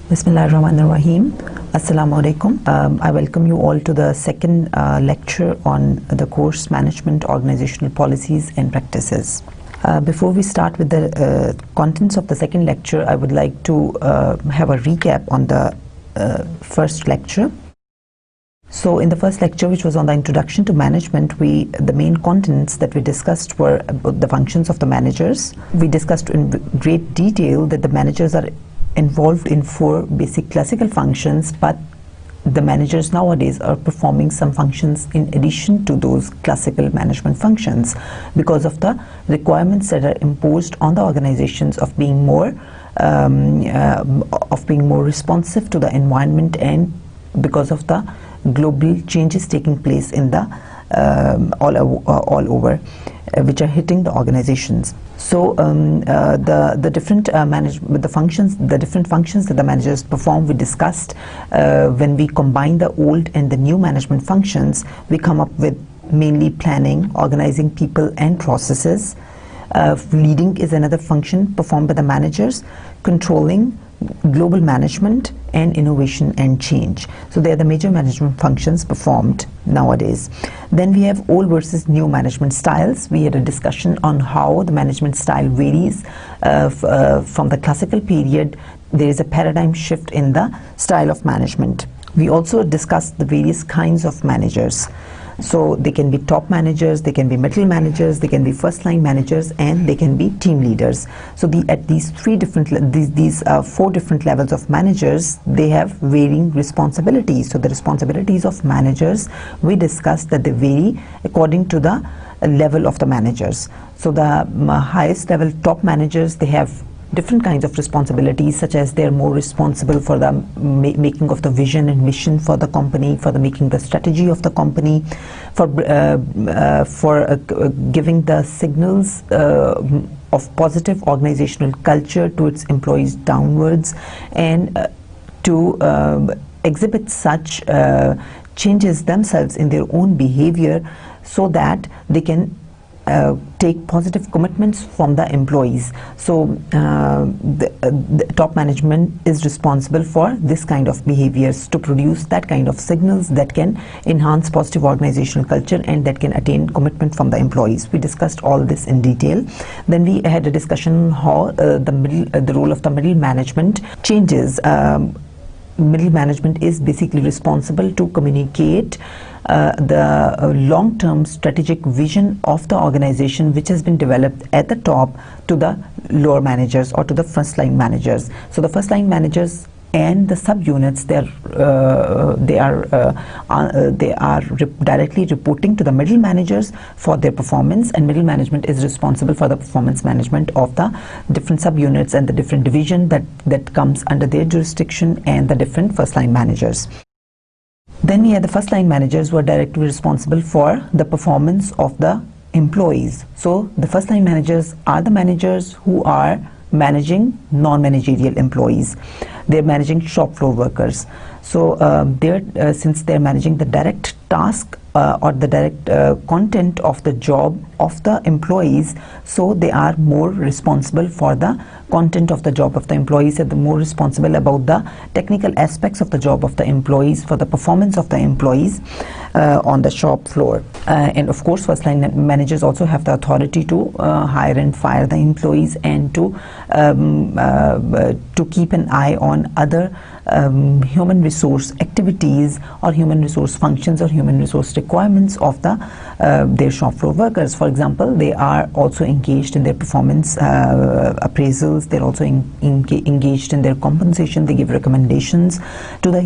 Bismillahirrahmanirrahim. Assalamu alaikum. I welcome you all to the second lecture on the course Management, Organizational Policies and Practices. Before we start with the contents of the second lecture, I would like to have a recap on the first lecture. So in the first lecture, which was on the introduction to management, the main contents that we discussed were about the functions of the managers. We discussed in great detail that the managers are involved in 4 basic classical functions, but the managers nowadays are performing some functions in addition to those classical management functions because of the requirements that are imposed on the organizations of being more responsive to the environment, and because of the global changes taking place in the all over, which are hitting the organizations. So the different different functions that the managers perform, we discussed. When we combine the old and the new management functions, we come up with mainly planning, organizing people and processes. Leading is another function performed by the managers, controlling, global management, and innovation and change. So they are the major management functions performed nowadays. Then we have old versus new management styles. We had a discussion on how the management style varies from the classical period. There is a paradigm shift in the style of management. We also discussed the various kinds of managers. So they can be top managers, they can be middle managers, they can be first line managers, and they can be team leaders. So at these 4 different levels of managers, they have varying responsibilities. So the responsibilities of managers, we discussed that they vary according to the level of the managers. So the highest level top managers, they have different kinds of responsibilities, such as they're more responsible for the making of the vision and mission for the company, for the making the strategy of the company, for giving the signals of positive organizational culture to its employees downwards, and to exhibit such changes themselves in their own behavior so that they can take positive commitments from the employees. So the top management is responsible for this kind of behaviors, to produce that kind of signals that can enhance positive organizational culture and that can attain commitment from the employees. We discussed all this in detail. Then we had a discussion on how the role of the middle management changes. Middle management is basically responsible to communicate the long-term strategic vision of the organization, which has been developed at the top, to the lower managers or to the first-line managers. So the first-line managers and the subunits, they are directly reporting to the middle managers for their performance, and middle management is responsible for the performance management of the different subunits and the different division that comes under their jurisdiction, and the different first-line managers. Then we had the first-line managers who are directly responsible for the performance of the employees. So the first-line managers are the managers who are managing non-managerial employees. They're managing shop floor workers. So since they're managing the direct task or the direct content of the job of the employees, so they are more responsible for the content of the job of the employees, and more responsible about the technical aspects of the job of the employees, for the performance of the employees on the shop floor. And of course, first line managers also have the authority to hire and fire the employees, and to keep an eye on other human resource activities or human resource functions or human resource requirements of their shop floor workers. For example, they are also engaged in their performance appraisals. They're also engaged in their compensation. They give recommendations to the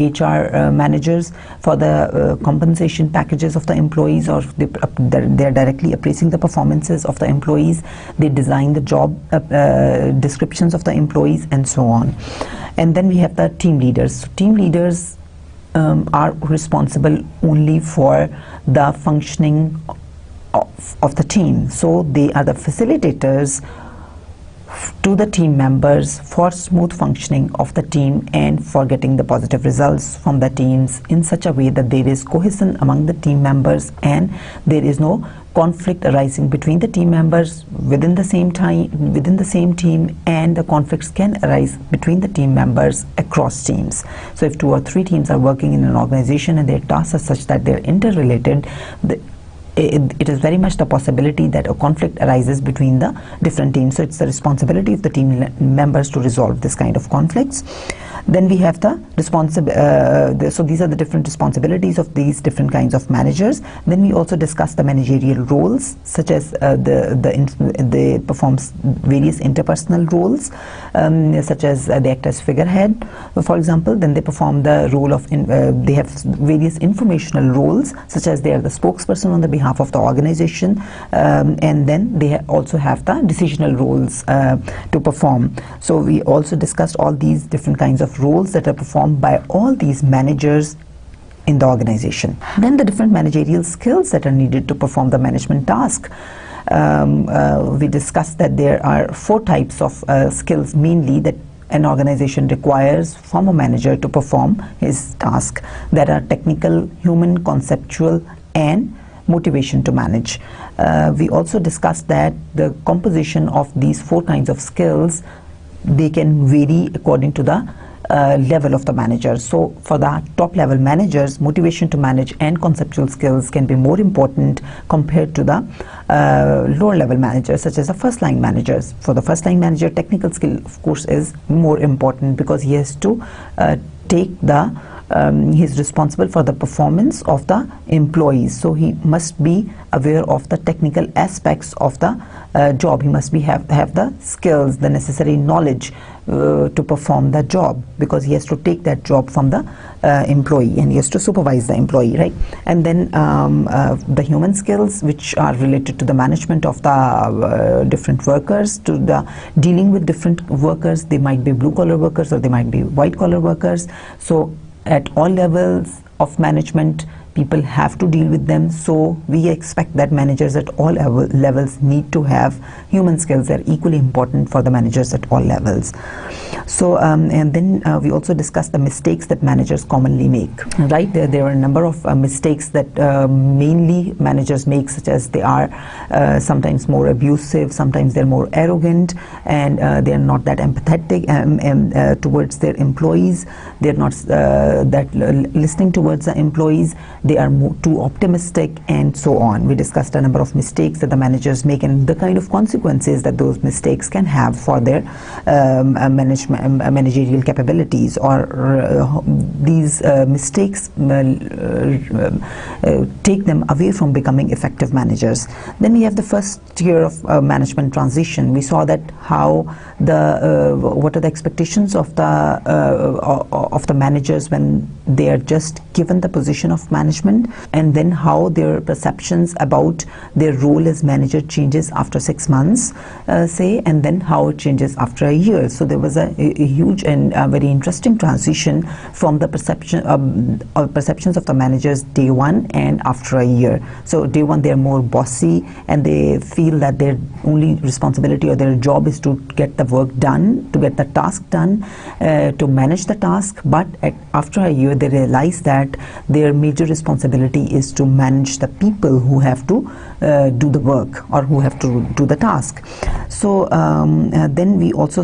HR managers for the compensation packages of the employees, or they're directly appraising the performances of the employees. They design the job descriptions of the employees, and so on. And then we have the team leaders. So team leaders are responsible only for the functioning of the team. So they are the facilitators to the team members for smooth functioning of the team and for getting the positive results from the teams in such a way that there is cohesion among the team members and there is no conflict arising between the team members within the same team, and the conflicts can arise between the team members across teams. So if 2 or 3 teams are working in an organization and their tasks are such that they're interrelated, it is very much the possibility that a conflict arises between the different teams. So it's the responsibility of the team members to resolve this kind of conflicts. Then we have the so these are the different responsibilities of these different kinds of managers. Then we also discuss the managerial roles, such as they perform various interpersonal roles, such as they act as figurehead, for example. Then they perform the role of they have various informational roles, such as they are the spokesperson on the behalf of the organization, and then they also have the decisional roles to perform. So we also discussed all these different kinds of roles that are performed by all these managers in the organization. Then the different managerial skills that are needed to perform the management task. We discussed that there are 4 types of skills mainly that an organization requires from a manager to perform his task, that are technical, human, conceptual, and motivation to manage. We also discussed that the composition of these 4 kinds of skills, they can vary according to the level of the manager. So for the top level managers, motivation to manage and conceptual skills can be more important compared to the lower level managers, such as the first line managers. For the first line manager, technical skill of course is more important, because he has to take the he's responsible for the performance of the employees, so he must be aware of the technical aspects of the job. He must have the skills, the necessary knowledge to perform the job, because he has to take that job from the employee, and he has to supervise the employee, right? And then the human skills, which are related to the management of the different workers, to the dealing with different workers. They might be blue collar workers or they might be white collar workers. So at all levels of management, people have to deal with them. So we expect that managers at all levels need to have human skills. They're equally important for the managers at all levels. So and then we also discussed the mistakes that managers commonly make, right? There are a number of mistakes that mainly managers make, such as they are sometimes more abusive, sometimes they're more arrogant, and they're not that empathetic towards their employees. They're not that listening towards the employees. They are too optimistic, and so on. We discussed a number of mistakes that the managers make and the kind of consequences that those mistakes can have for their managerial capabilities, or these mistakes take them away from becoming effective managers. Then we have the first year of management transition. We saw that how what are the expectations of the managers when they are just given the position of management, and then how their perceptions about their role as manager changes after 6 months, say, and then how it changes after a year. So there was a huge and very interesting transition from the perceptions of the managers day 1 and after a year. So day 1 they are more bossy, and they feel that their only responsibility or their job is to get the work done, to get the task done, to manage the task. But after a year they realize that their major responsibility is to manage the people who have to do the work, or who have to do the task. So then we also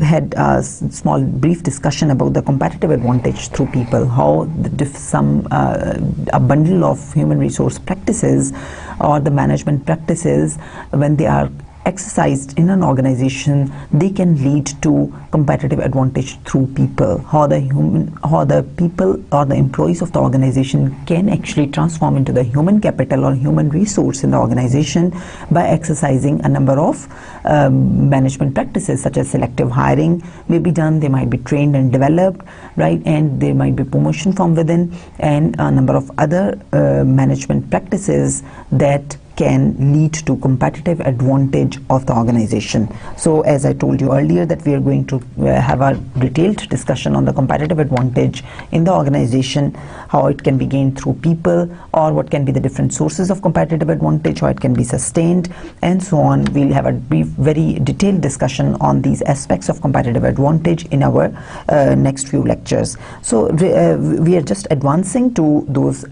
had a small brief discussion about the competitive advantage through people, how a bundle of human resource practices or the management practices, when they are exercised in an organization, they can lead to competitive advantage through people. How the people or the employees of the organization can actually transform into the human capital or human resource in the organization by exercising a number of management practices, such as selective hiring may be done. They might be trained and developed, right? And there might be promotion from within, and a number of other management practices that can lead to competitive advantage of the organization. So as I told you earlier that we are going to have a detailed discussion on the competitive advantage in the organization, how it can be gained through people, or what can be the different sources of competitive advantage, how it can be sustained, and so on. We'll have a brief, very detailed discussion on these aspects of competitive advantage in our next few lectures. So we are just advancing to those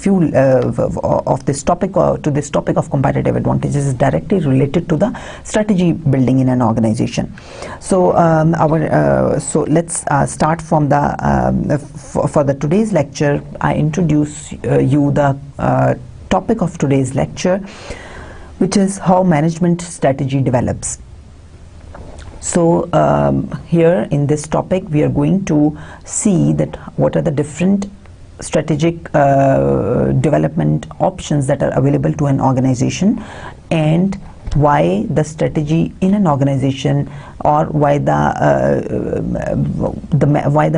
few of this topic, to this topic of competitive advantages is directly related to the strategy building in an organization. So so let's start from the for the today's lecture. I introduce you the topic of today's lecture, which is how management strategy develops. So here in this topic we are going to see that what are the different strategic development options that are available to an organization, and why the strategy in an organization, or why the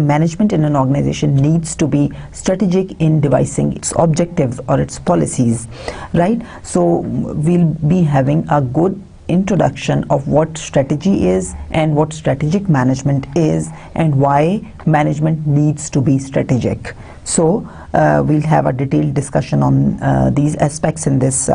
management in an organization needs to be strategic in devising its objectives or its policies, right? So we'll be having a good introduction of what strategy is and what strategic management is and why management needs to be strategic. So we'll have a detailed discussion on these aspects in this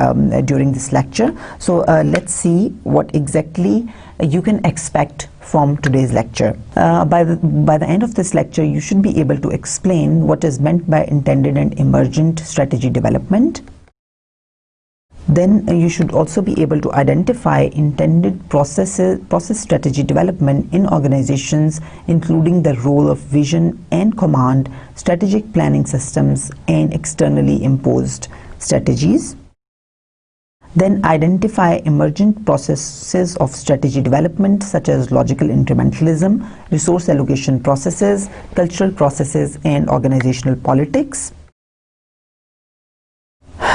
during this lecture. So let's see what exactly you can expect from today's lecture. By the end of this lecture, you should be able to explain what is meant by intended and emergent strategy development. Then you should also be able to identify intended process strategy development in organizations, including the role of vision and command, strategic planning systems, and externally imposed strategies. Then identify emergent processes of strategy development such as logical incrementalism, resource allocation processes, cultural processes, and organizational politics.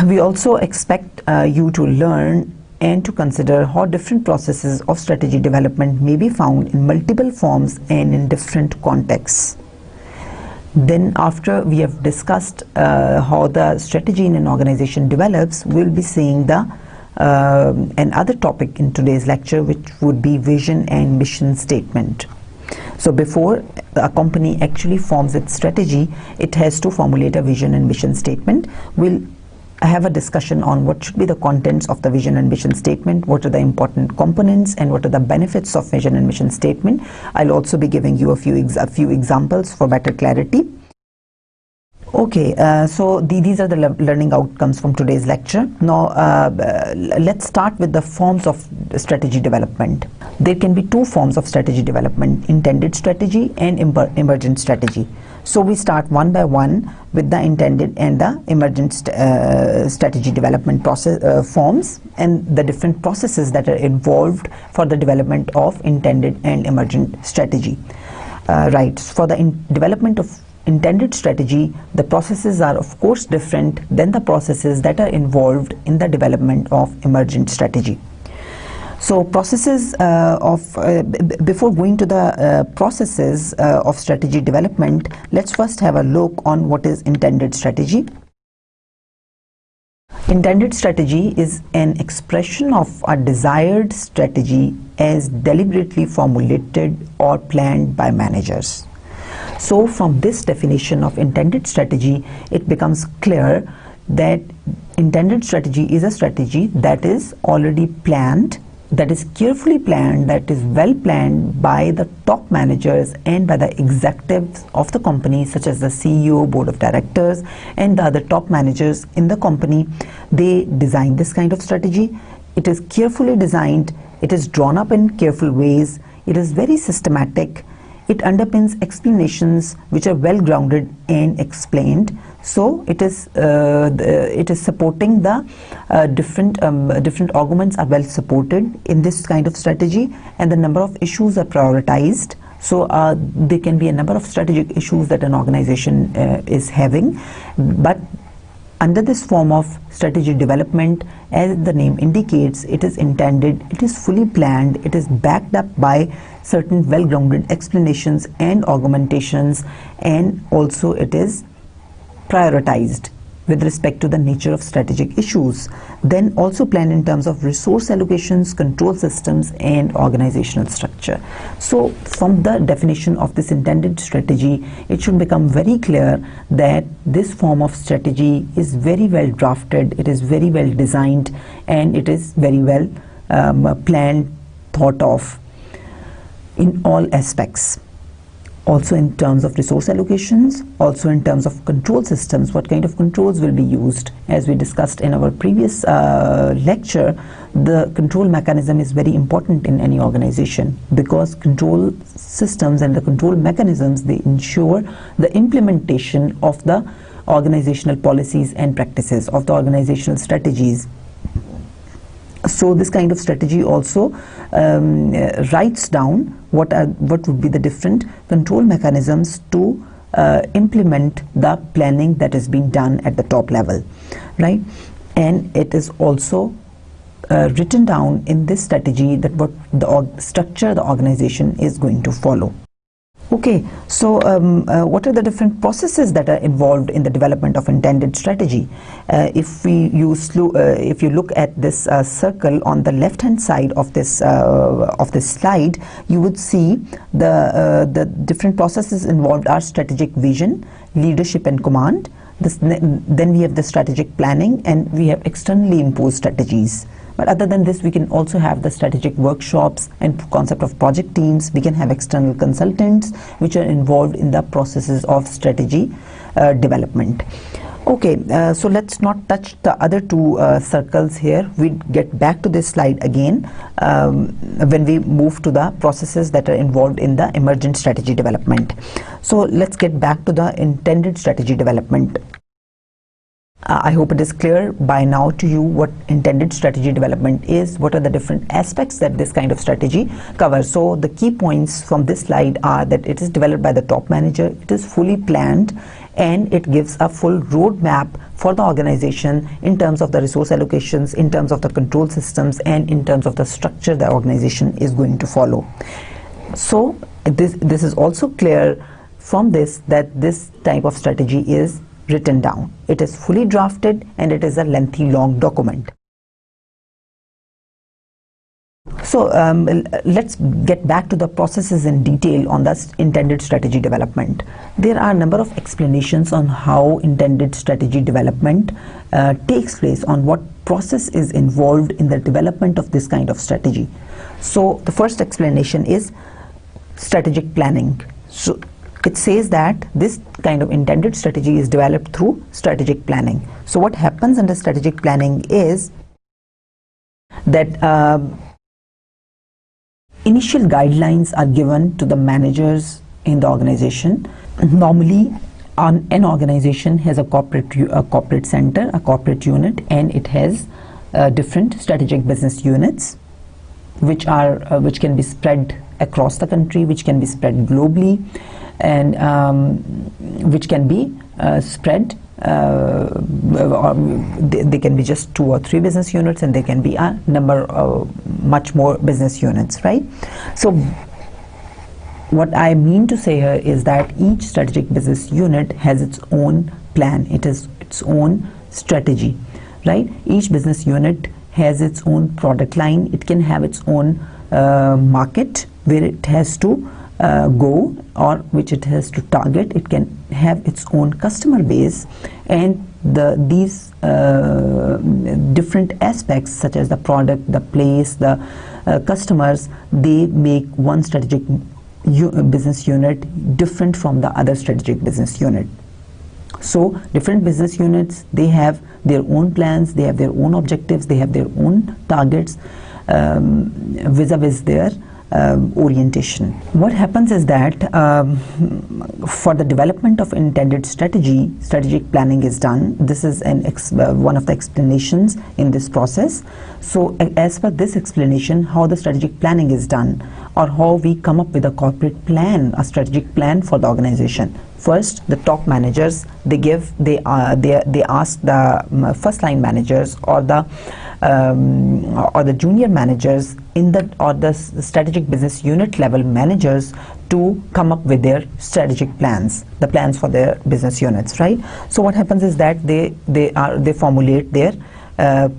We also expect you to learn and to consider how different processes of strategy development may be found in multiple forms and in different contexts. Then after we have discussed how the strategy in an organization develops, we'll be seeing the another topic in today's lecture, which would be vision and mission statement. So before a company actually forms its strategy, it has to formulate a vision and mission statement. We'll have a discussion on what should be the contents of the vision and mission statement, what are the important components, and what are the benefits of vision and mission statement. I'll also be giving you a few examples for better clarity. Okay, so these are the learning outcomes from today's lecture. Now let's start with the forms of strategy development. There can be two forms of strategy development: intended strategy and emergent strategy. So we start one by one with the intended and the emergent strategy development process forms, and the different processes that are involved for the development of intended and emergent strategy. Right, for the development of intended strategy, the processes are of course different than the processes that are involved in the development of emergent strategy. So processes before going to the processes of strategy development, let's first have a look on what is intended strategy. Intended strategy is an expression of a desired strategy as deliberately formulated or planned by managers. So from this definition of intended strategy, it becomes clear that intended strategy is a strategy that is already planned, that is carefully planned, that is well planned by the top managers and by the executives of the company, such as the CEO, board of directors, and the other top managers in the company. They design this kind of strategy. It is carefully designed, it is drawn up in careful ways, it is very systematic. It underpins explanations which are well grounded and explained. So it is supporting the different arguments are well supported in this kind of strategy, and the number of issues are prioritized. So there can be a number of strategic issues that an organization is having, but under this form of strategy development, as the name indicates, it is intended, it is fully planned, it is backed up by certain well-grounded explanations and argumentations, and also it is prioritized. with respect to the nature of strategic issues. Then also plan in terms of resource allocations, control systems, and organizational structure. So from the definition of this intended strategy, it should become very clear that this form of strategy is very well drafted, it is very well designed, and it is very well planned, thought of in all aspects. Also in terms of resource allocations, also in terms of control systems, what kind of controls will be used. As we discussed in our previous lecture, the control mechanism is very important in any organization, because control systems and the control mechanisms, they ensure the implementation of the organizational policies and practices, of the organizational strategies. So this kind of strategy also writes down what would be the different control mechanisms to implement the planning that is being done at the top level, right? And it is also written down in this strategy that what the structure the organization is going to follow. Okay, so what are the different processes that are involved in the development of intended strategy? If you look at this circle on the left hand side of this slide, you would see the different processes involved are strategic vision, leadership and command. Then we have the strategic planning, and we have externally imposed strategies. But other than this, we can also have the strategic workshops and concept of project teams. We can have external consultants which are involved in the processes of strategy development. Okay, so let's not touch the other two circles here. We'll get back to this slide again when we move to the processes that are involved in the emergent strategy development. So let's get back to the intended strategy development. I hope it is clear by now to you what intended strategy development is, what are the different aspects that this kind of strategy covers. So the key points from this slide are that it is developed by the top manager, it is fully planned, and it gives a full roadmap for the organization in terms of the resource allocations, in terms of the control systems, and in terms of the structure the organization is going to follow. So this is also clear from this that this type of strategy is written down. It is fully drafted, and it is a lengthy, long document. So let's get back to the processes in detail on the intended strategy development. There are a number of explanations on how intended strategy development takes place, on what process is involved in the development of this kind of strategy. So the first explanation is strategic planning. So it says that this kind of intended strategy is developed through strategic planning. So what happens under strategic planning is that initial guidelines are given to the managers in the organization. Normally, an organization has a corporate center, a corporate unit, and it has different strategic business units, which can be spread across the country, which can be spread globally, and which can be spread, or they can be just 2 or 3 business units, and there can be a number of much more business units, right? So what I mean to say here is that each strategic business unit has its own plan, it has its own strategy, right? Each business unit has its own product line, it can have its own market where it has to go, or which it has to target. It can have its own customer base, and these different aspects such as the product, the place, the customers, they make one strategic business unit different from the other strategic business unit. So different business units, they have their own plans, they have their own objectives, they have their own targets vis-a-vis their orientation. What happens is that for the development of intended strategy, strategic planning is done. This is one of the explanations in this process. So as per this explanation, how the strategic planning is done, or how we come up with a corporate plan, a strategic plan for the organization. First, the top managers, they ask the first line managers or the or the junior managers in the or the strategic business unit level managers to come up with their strategic plans, the plans for their business units, right? So what happens is that they formulate their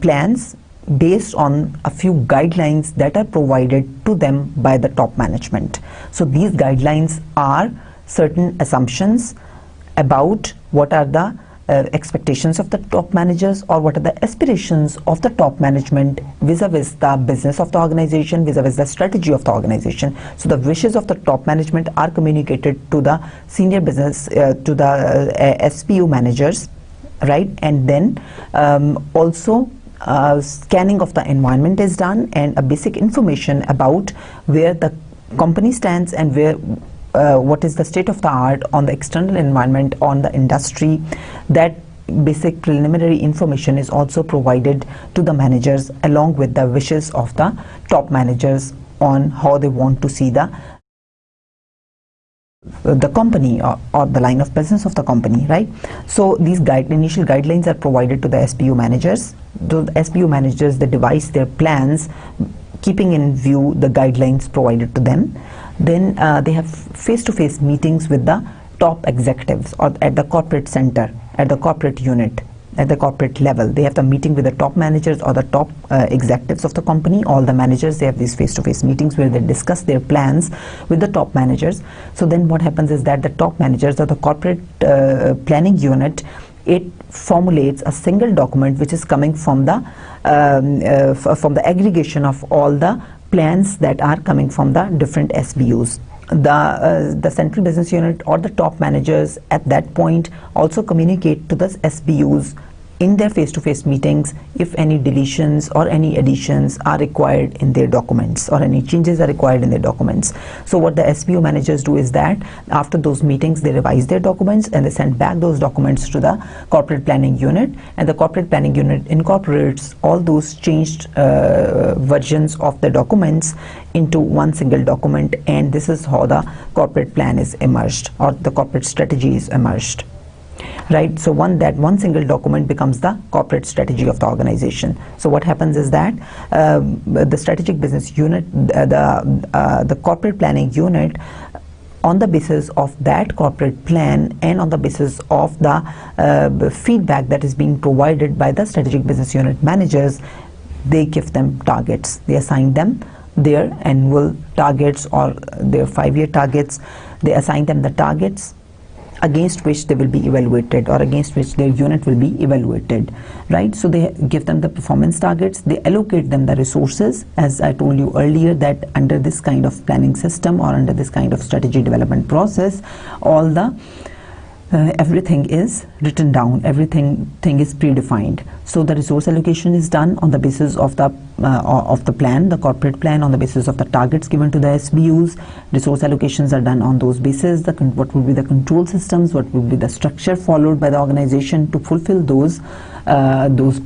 plans based on a few guidelines that are provided to them by the top management. So these guidelines are certain assumptions about what are the expectations of the top managers, or what are the aspirations of the top management vis-a-vis the business of the organization, vis-a-vis the strategy of the organization. So the wishes of the top management are communicated to the senior business, to the SPU managers, right? And then also scanning of the environment is done, and a basic information about where the company stands and where what is the state of the art on the external environment, on the industry. That basic preliminary information is also provided to the managers, along with the wishes of the top managers on how they want to see the company or the line of business of the company, right? So these initial guidelines are provided to the SPU managers. The SPU managers, they devise their plans keeping in view the guidelines provided to them. Then they have face-to-face meetings with the top executives, or at the corporate center, at the corporate unit, at the corporate level. They have the meeting with the top managers or the top executives of the company. All the managers, they have these face-to-face meetings where they discuss their plans with the top managers. So then what happens is that the top managers or the corporate planning unit, it formulates a single document which is coming from the aggregation of all the plans that are coming from the different SBUs. The central business unit or the top managers at that point also communicate to the SBUs in their face-to-face meetings if any deletions or any additions are required in their documents, or any changes are required in their documents. So what the SBU managers do is that after those meetings, they revise their documents and they send back those documents to the corporate planning unit, and the corporate planning unit incorporates all those changed versions of the documents into one single document, and this is how the corporate plan is emerged, or the corporate strategy is emerged. Right, so one single document becomes the corporate strategy of the organization. So what happens is that the strategic business unit, the corporate planning unit, on the basis of that corporate plan and on the basis of the feedback that is being provided by the strategic business unit managers, they give them targets. They assign them their annual targets or their 5-year targets. They assign them the targets against which they will be evaluated, or against which their unit will be evaluated, right? So they give them the performance targets, they allocate them the resources, as I told you earlier, that under this kind of planning system or under this kind of strategy development process, all the everything is written down, everything is predefined. So the resource allocation is done on the basis of the plan, the corporate plan, on the basis of the targets given to the SBUs. Resource allocations are done on those bases. What will be the control systems, what will be the structure followed by the organization to fulfill those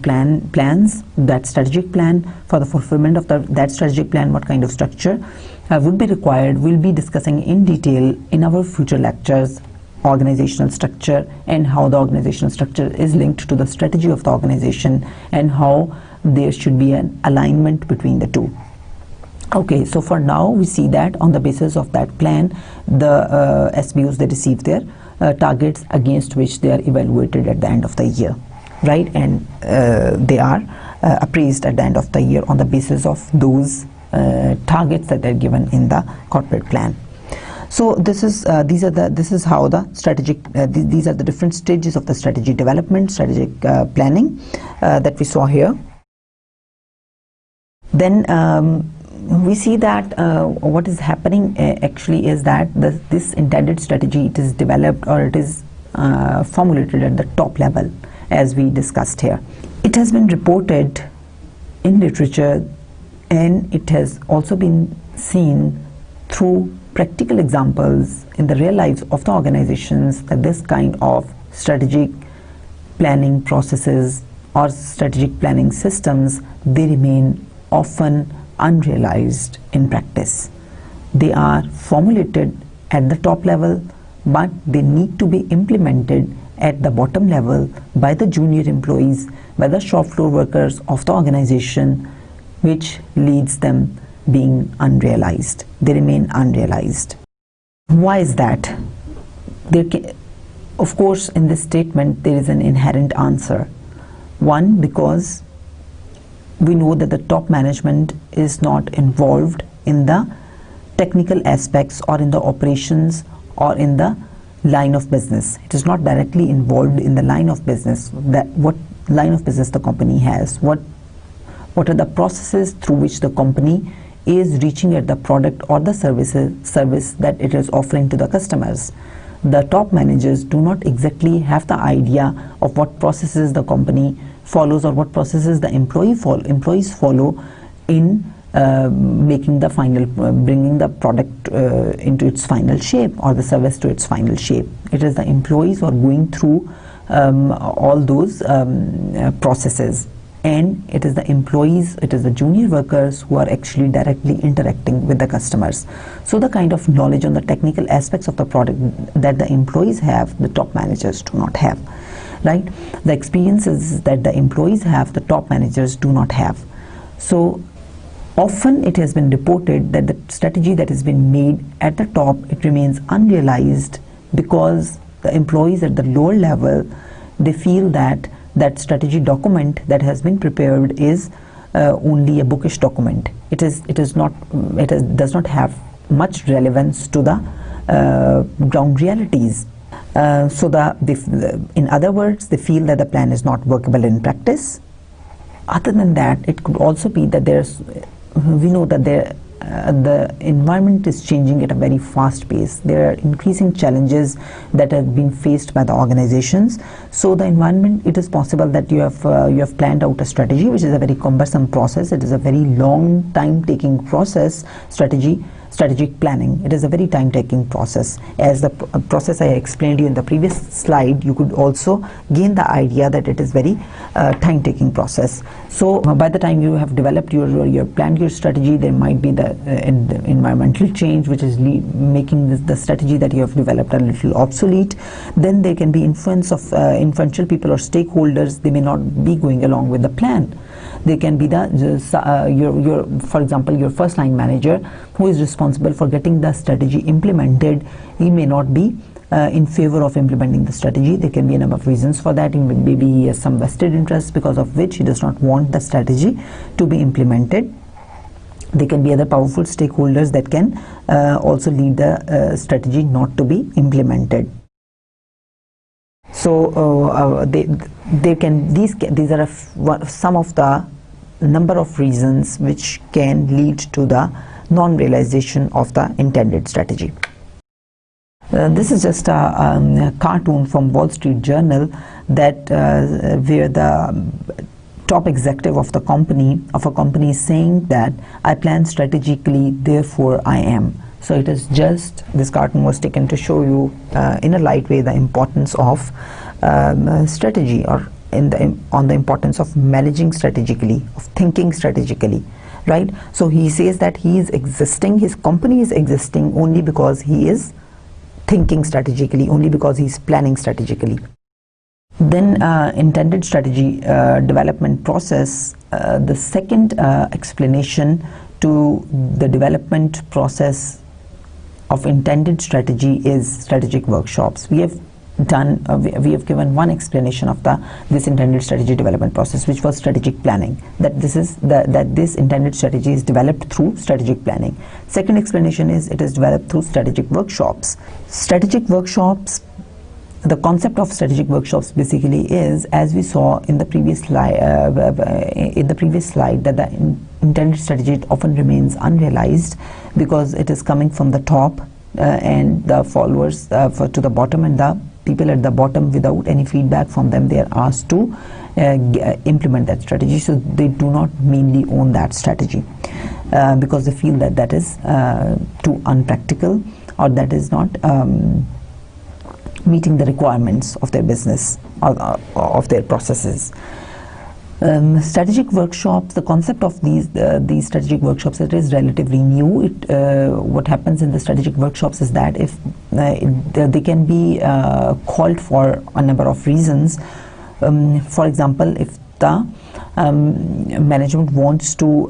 plans, that strategic plan. For the fulfillment of that strategic plan, what kind of structure would be required, we'll be discussing in detail in our future lectures. Organizational structure, and how the organizational structure is linked to the strategy of the organization, and how there should be an alignment between the two. Okay, so for now we see that on the basis of that plan, the SBUs, they receive their targets against which they are evaluated at the end of the year, right? And they are appraised at the end of the year on the basis of those targets that are given in the corporate plan. So this is how the strategic these are the different stages of the strategy development, strategic planning that we saw here. Then we see that what is happening actually is that this intended strategy, it is developed, or it is formulated at the top level, as we discussed here. It has been reported in literature, and it has also been seen through practical examples in the real lives of the organizations, that this kind of strategic planning processes or strategic planning systems, they remain often unrealized in practice. They are formulated at the top level, but they need to be implemented at the bottom level by the junior employees, by the shop floor workers of the organization, which leads them being unrealized. They remain unrealized. Why is that? Of course, in this statement there is an inherent answer. One, because we know that the top management is not involved in the technical aspects or in the operations or in the line of business. It is not directly involved in the line of business, that what line of business the company has, what are the processes through which the company is reaching at the product or the service that it is offering to the customers. The top managers do not exactly have the idea of what processes the company follows or what processes the employees follow in making the final, bringing the product into its final shape or the service to its final shape. It is the employees who are going through all those processes, and it is the employees, it is the junior workers who are actually directly interacting with the customers. So the kind of knowledge on the technical aspects of the product that the employees have, the top managers do not have, right? The experiences that the employees have, the top managers do not have. So often it has been reported that the strategy that has been made at the top, it remains unrealized because the employees at the lower level, they feel that that strategy document that has been prepared is only a bookish document. It does not have much relevance to the ground realities. In other words, they feel that the plan is not workable in practice. Other than that, it could also be that we know that the environment is changing at a very fast pace. There are increasing challenges that have been faced by the organizations. So the environment, it is possible that you have planned out a strategy, which is a very cumbersome process. It is a very long time taking process. Strategic planning, it is a very time-taking process. As the process I explained to you in the previous slide, you could also gain the idea that it is very time-taking process. So by the time you have developed your planned your strategy, there might be the environmental change, which is making the strategy that you have developed a little obsolete. Then there can be influence of influential people or stakeholders. They may not be going along with the plan. They can be for example, your first line manager who is responsible for getting the strategy implemented. He may not be in favor of implementing the strategy. There can be a number of reasons for that. Maybe he has some vested interest because of which he does not want the strategy to be implemented. There can be other powerful stakeholders that can also lead the strategy not to be implemented. So these are some of the number of reasons which can lead to the non-realization of the intended strategy. This is just a cartoon from Wall Street Journal that where the top executive of a company is saying that I plan strategically, therefore I am. So it is just, this cartoon was taken to show you in a light way the importance of strategy, or on the importance of managing strategically, of thinking strategically, right? So he says that he is existing, his company is existing only because he is thinking strategically, only because he is planning strategically. Then intended strategy development process, the second explanation to the development process of intended strategy is strategic workshops. We have given one explanation of this intended strategy development process, which was strategic planning, that this intended strategy is developed through strategic planning. Second explanation is it is developed through strategic workshops. Strategic workshops, the concept of strategic workshops basically is, as we saw in the previous slide, that the intended strategy often remains unrealized because it is coming from the top and the followers to the bottom, and the people at the bottom, without any feedback from them, they are asked to implement that strategy. So they do not mainly own that strategy because they feel that that is too unpractical, or that is not meeting the requirements of their business or of their processes. Strategic workshops, the concept of these strategic workshops, it is relatively new. What happens in the strategic workshops is that if they can be called for a number of reasons. For example, if the management wants to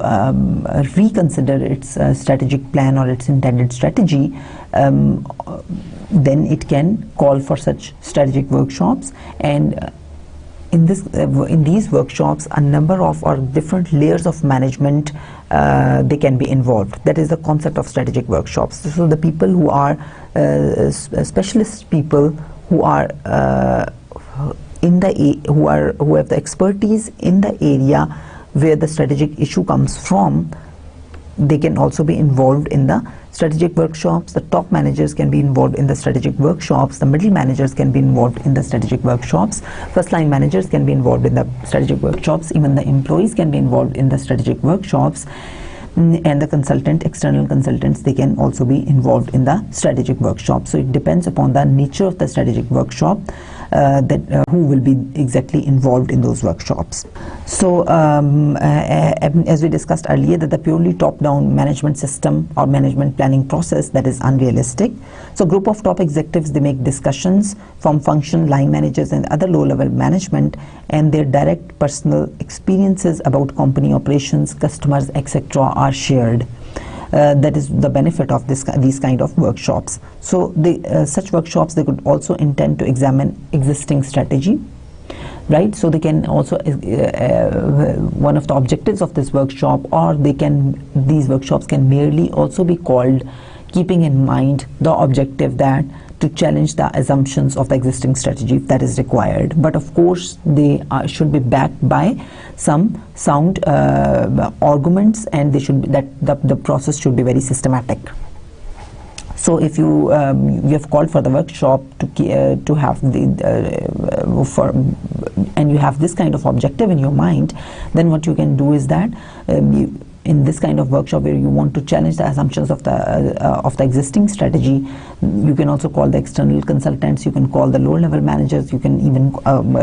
reconsider its strategic plan or its intended strategy, then it can call for such strategic workshops. And in these workshops, a number of or different layers of management they can be involved. That is the concept of strategic workshops. So the people who are specialist people who are who have the expertise in the area where the strategic issue comes from, they can also be involved in the strategic workshops. The top managers can be involved in the strategic workshops. The middle managers can be involved in the strategic workshops. First line managers can be involved in the strategic workshops. Even the employees can be involved in the strategic workshops. And the external consultants, they can also be involved in the strategic workshop. So it depends upon the nature of the strategic workshop who will be exactly involved in those workshops. So as we discussed earlier, that the purely top-down management system or management planning process, that is unrealistic. So group of top executives, they make discussions from function line managers and other low-level management, and their direct personal experiences about company operations, customers, etc. are shared. That is the benefit of these kind of workshops. So such workshops, they could also intend to examine existing strategy, right? So they can also one of the objectives of this workshop, or these workshops can merely also be called keeping in mind the objective that to challenge the assumptions of the existing strategy if that is required. But of course, they should be backed by some sound arguments, and they should be the process should be very systematic. So if you have called for the workshop to have and you have this kind of objective in your mind, then what you can do is that in this kind of workshop where you want to challenge the assumptions of the existing strategy, you can also call the external consultants, you can call the lower level managers, you can even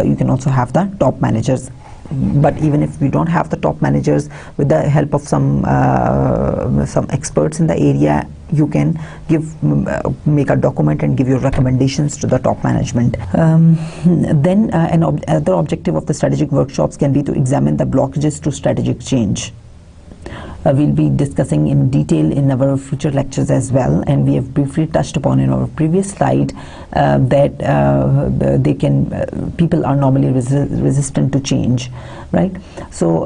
you can also have the top managers. But even if you don't have the top managers, with the help of some experts in the area, you can make a document and give your recommendations to the top management. Then another objective of the strategic workshops can be to examine the blockages to strategic change. We'll be discussing in detail in our future lectures as well, and we have briefly touched upon in our previous slide that people are normally resistant to change, right? So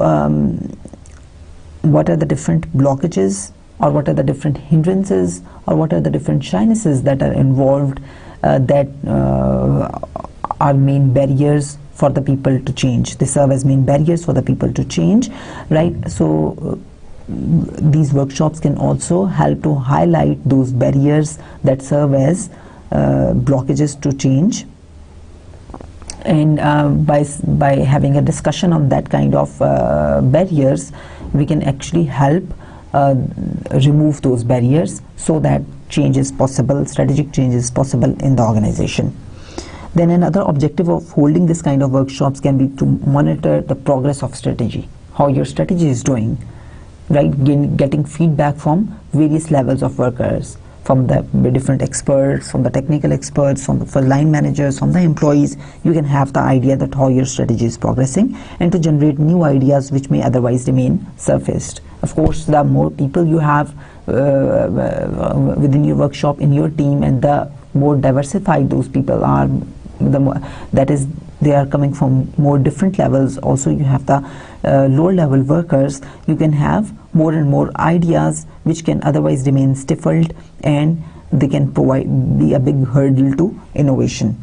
what are the different blockages, or what are the different hindrances, or what are the different shynesses that are involved that are main barriers for the people to change? They serve as main barriers for the people to change, right? So these workshops can also help to highlight those barriers that serve as blockages to change, and by having a discussion on that kind of barriers, we can actually help remove those barriers so that change is possible, strategic change is possible in the organization. Then another objective of holding this kind of workshops can be to monitor the progress of strategy, how your strategy is doing, right? Getting feedback from various levels of workers, from the different experts, from the technical experts, from the line managers, from the employees. You can have the idea that how your strategy is progressing, and to generate new ideas which may otherwise remain surfaced. Of course, the more people you have within your workshop, in your team, and the more diversified those people are, the more, that is, they are coming from more different levels. Also, you have the lower level workers. You can have more and more ideas which can otherwise remain stifled, and they can be a big hurdle to innovation.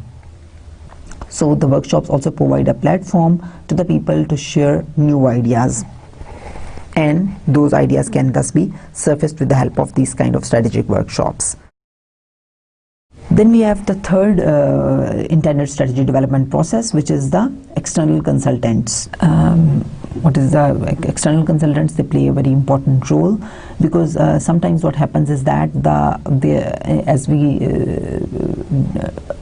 So the workshops also provide a platform to the people to share new ideas, and those ideas can thus be surfaced with the help of these kind of strategic workshops. Then we have the third intended strategy development process, which is the external consultants. What is the external consultants? They play a very important role, because sometimes what happens is that as we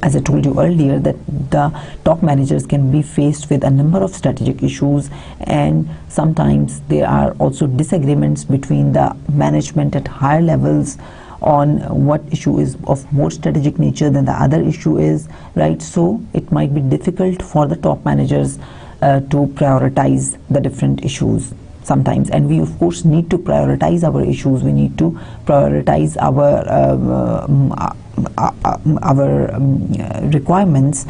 as I told you earlier, that the top managers can be faced with a number of strategic issues, and sometimes there are also disagreements between the management at higher levels on what issue is of more strategic nature than the other issue is, right? So it might be difficult for the top managers to prioritize the different issues sometimes, and we of course need to prioritize our issues. We need to prioritize our requirements,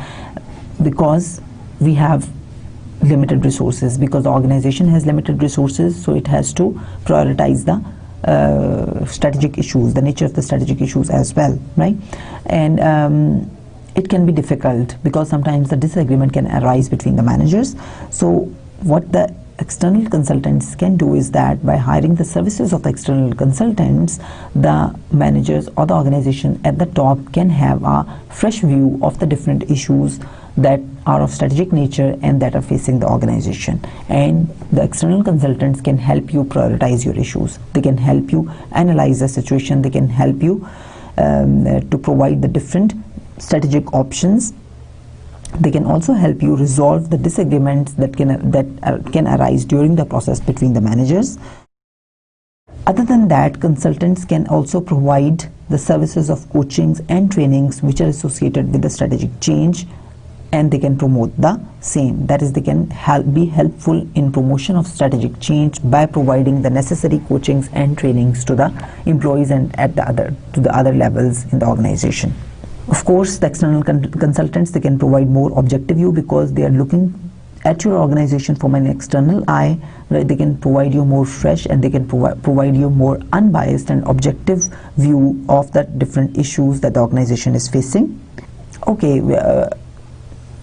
because we have limited resources, because the organization has limited resources, so it has to prioritize the strategic issues, the nature of the strategic issues as well, right? And it can be difficult because sometimes the disagreement can arise between the managers. So what the external consultants can do is that by hiring the services of the external consultants, the managers or the organization at the top can have a fresh view of the different issues that are of strategic nature and that are facing the organization. And the external consultants can help you prioritize your issues. They can help you analyze the situation. They can help you to provide the different strategic options. They can also help you resolve the disagreements that can arise during the process between the managers. Other than that, consultants can also provide the services of coachings and trainings which are associated with the strategic change, and they can promote the same. That is, they can be helpful in promotion of strategic change by providing the necessary coachings and trainings to the employees and to the other levels in the organization. Of course, the external consultants, they can provide more objective view because they are looking at your organization from an external eye, right? They can provide you more fresh, and they can provide you more unbiased and objective view of the different issues that the organization is facing. Okay,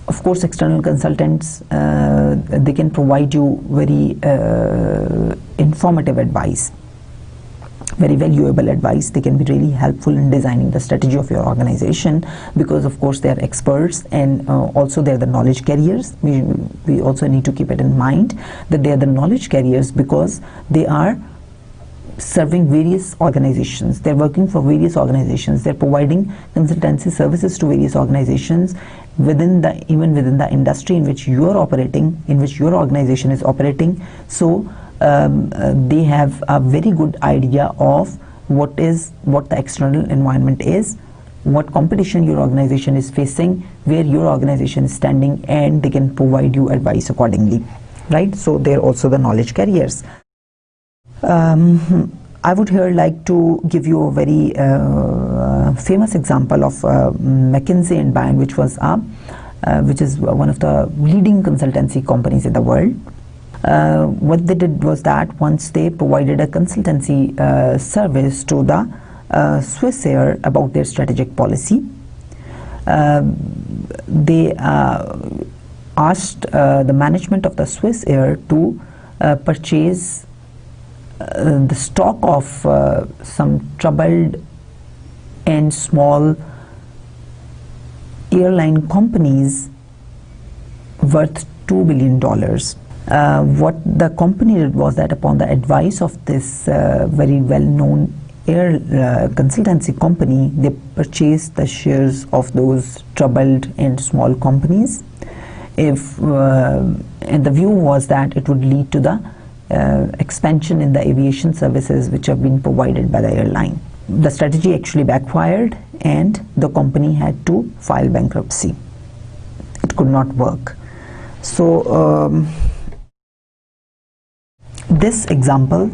of course, external consultants, they can provide you very informative advice, very valuable advice. They can be really helpful in designing the strategy of your organization, because of course they are experts, and also they are the knowledge carriers. We also need to keep it in mind that they are the knowledge carriers because they are serving various organizations. They're working for various organizations. They're providing consultancy services to various organizations even within the industry in which you are operating, in which your organization is operating. So they have a very good idea of what the external environment is, what competition your organization is facing, where your organization is standing, and they can provide you advice accordingly, right? So they're also the knowledge carriers. I would here like to give you a very famous example of McKinsey and Bain, which is one of the leading consultancy companies in the world. What they did was that once they provided a consultancy service to the Swissair about their strategic policy, they asked the management of the Swissair to purchase the stock of some troubled and small airline companies worth $2 billion. What the company did was that upon the advice of this very well-known air consultancy company, they purchased the shares of those troubled and small companies. And the view was that it would lead to the expansion in the aviation services which have been provided by the airline. The strategy actually backfired, and the company had to file bankruptcy. It could not work. So this example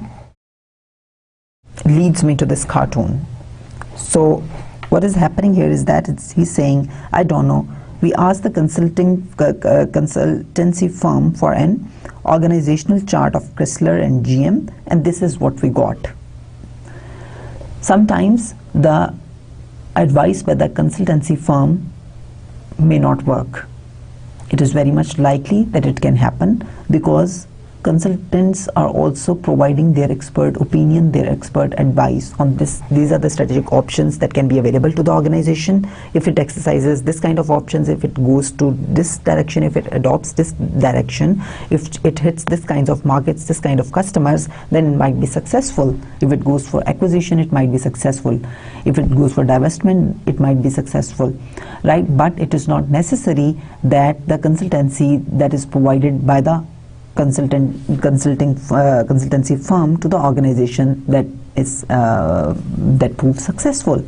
leads me to this cartoon. So what is happening here is that he's saying, I don't know, we asked the consultancy firm for an organizational chart of Chrysler and GM, and this is what we got. Sometimes the advice by the consultancy firm may not work. It is very much likely that it can happen because consultants are also providing their expert opinion, their expert advice on this. These are the strategic options that can be available to the organization. If it exercises this kind of options, if it goes to this direction, if it adopts this direction, if it hits this kinds of markets, this kind of customers, then it might be successful. If it goes for acquisition, it might be successful. If it goes for divestment, it might be successful, right? But it is not necessary that the consultancy that is provided by the consultancy firm to the organization that proves successful,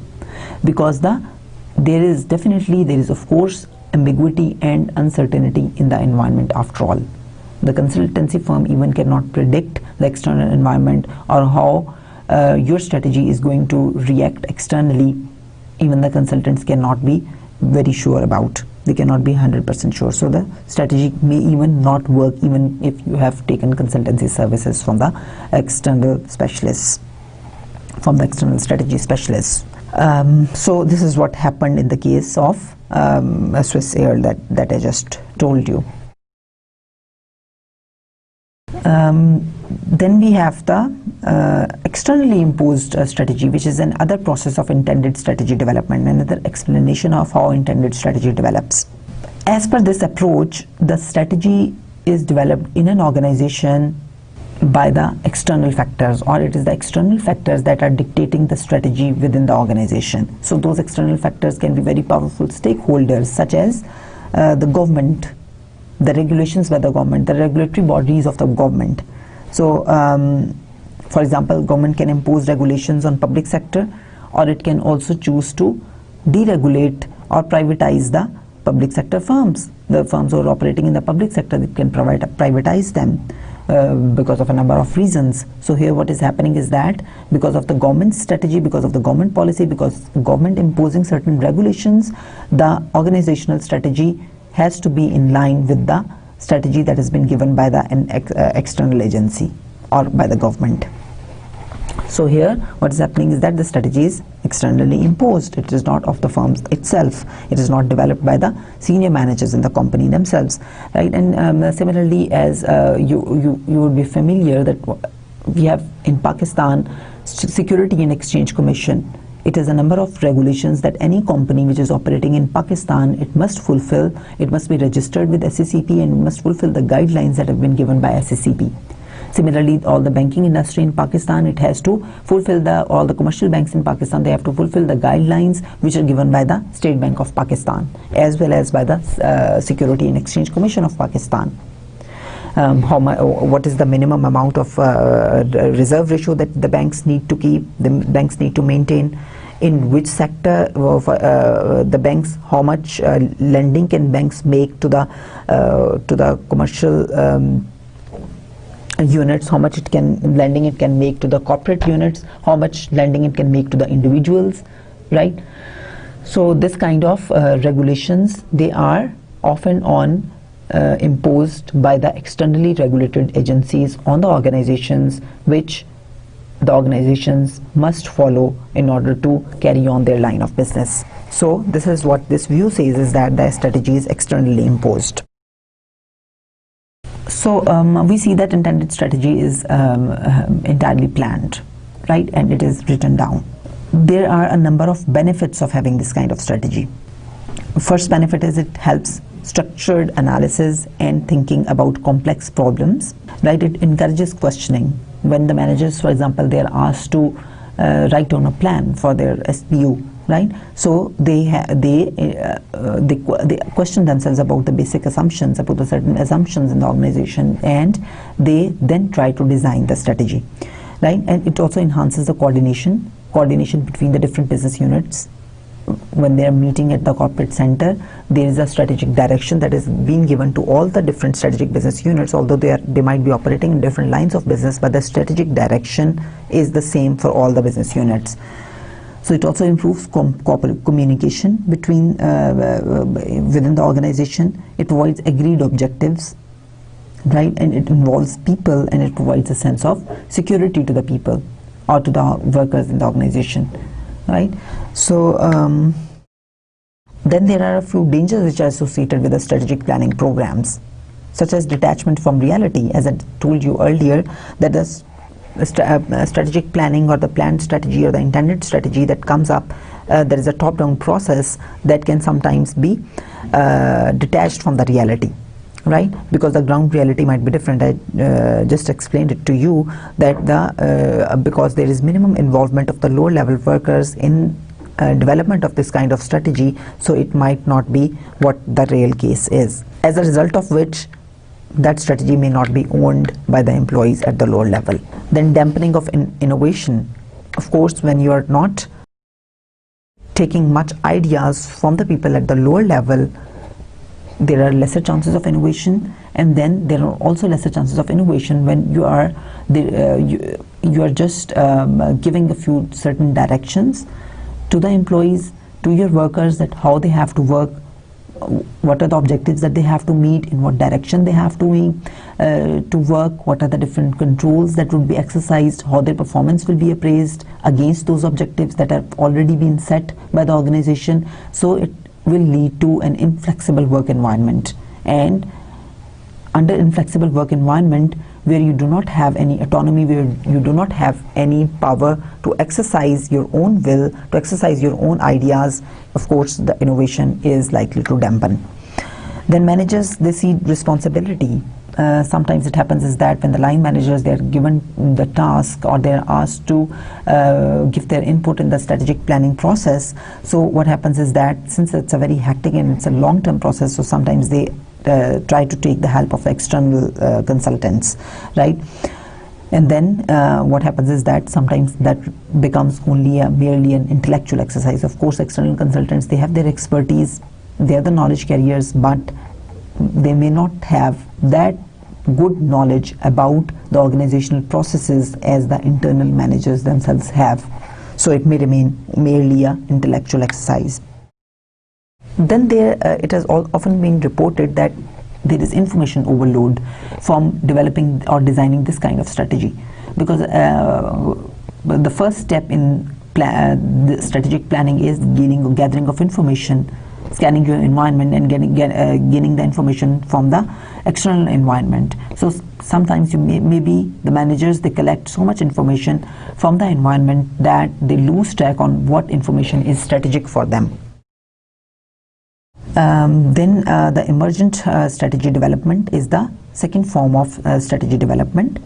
because there is of course ambiguity and uncertainty in the environment. After all, the consultancy firm even cannot predict the external environment or how your strategy is going to react externally. Even the consultants cannot be very sure about. They cannot be 100% sure. So the strategy may even not work, even if you have taken consultancy services from the external specialists, from the external strategy specialists. So this is what happened in the case of Swiss Air that I just told you. Then we have the externally imposed strategy, which is another process of intended strategy development, another explanation of how intended strategy develops. As per this approach, the strategy is developed in an organization by the external factors, or it is the external factors that are dictating the strategy within the organization. So those external factors can be very powerful stakeholders, such as the government, the regulations by the government, the regulatory bodies of the government. So for example, government can impose regulations on public sector, or it can also choose to deregulate or privatize the public sector firms. The firms who are operating in the public sector, it can privatize them because of a number of reasons. So here what is happening is that because of the government strategy, because of the government policy, because government imposing certain regulations, the organizational strategy has to be in line with the strategy that has been given by the external agency or by the government. So here what is happening is that the strategy is externally imposed. It is not of the firm itself. It is not developed by the senior managers in the company themselves, right? And similarly, as you would be familiar that we have in Pakistan Security and Exchange Commission. It is a number of regulations that any company which is operating in Pakistan, it must fulfill. It must be registered with SCCP and it must fulfill the guidelines that have been given by SCCP. Similarly, all the banking industry in Pakistan, it has to fulfill all the commercial banks in Pakistan, they have to fulfill the guidelines which are given by the State Bank of Pakistan, as well as by the Security and Exchange Commission of Pakistan. What is the minimum amount of reserve ratio that the banks need to keep, the banks need to maintain, in which sector of the banks, how much lending can banks make to the commercial units, how much lending it can make to the corporate units, how much lending it can make to the individuals, right? So this kind of regulations, they are often imposed by the externally regulated agencies on the organizations, which the organizations must follow in order to carry on their line of business. So this is what this view says, is that the strategy is externally imposed. So we see that intended strategy is entirely planned, right, and it is written down. There are a number of benefits of having this kind of strategy. First benefit is it helps structured analysis and thinking about complex problems, right? It encourages questioning. When the managers, for example, they are asked to write on a plan for their SBU, right? So they question themselves about the basic assumptions, about the certain assumptions in the organization, and they then try to design the strategy, right? And it also enhances the coordination between the different business units. When they are meeting at the corporate center, there is a strategic direction that is being given to all the different strategic business units, although they might be operating in different lines of business, but the strategic direction is the same for all the business units. So it also improves communication between within the organization. It provides agreed objectives, right? And it involves people, and it provides a sense of security to the people or to the workers in the organization, right? So then there are a few dangers which are associated with the strategic planning programs. such as detachment from reality. As I told you earlier, that the strategic planning or the planned strategy or the intended strategy that comes up, there is a top-down process that can sometimes be detached from the reality, right? Because the ground reality might be different. I just explained it to you that because there is minimum involvement of the lower level workers in development of this kind of strategy, so it might not be what the real case is, as a result of which that strategy may not be owned by the employees at the lower level. Then dampening of innovation. Of course, when you are not taking much ideas from the people at the lower level, there are lesser chances of innovation, and then there are also lesser chances of innovation when you are you are just giving a few certain directions to the employees, to your workers, that how they have to work, what are the objectives that they have to meet, in what direction they have to work, what are the different controls that would be exercised, how their performance will be appraised against those objectives that have already been set by the organization. So it will lead to an inflexible work environment, and under inflexible work environment, where you do not have any autonomy, where you do not have any power to exercise your own will, to exercise your own ideas, of course the innovation is likely to dampen. Then managers, they see responsibility. Sometimes it happens is that when the line managers, they are given the task or they are asked to give their input in the strategic planning process. So what happens is that since it's a very hectic and it's a long-term process, so sometimes they try to take the help of external consultants, right? And then what happens is that sometimes that becomes only merely an intellectual exercise. Of course, external consultants, they have their expertise, they are the knowledge carriers, but they may not have that good knowledge about the organizational processes as the internal managers themselves have. So it may remain merely an intellectual exercise. Then it has often been reported that there is information overload from developing or designing this kind of strategy, because the first step in the strategic planning is gathering of information, scanning your environment and gaining the information from the external environment. So sometimes maybe the managers, they collect so much information from the environment that they lose track on what information is strategic for them. Then the emergent strategy development is the second form of strategy development.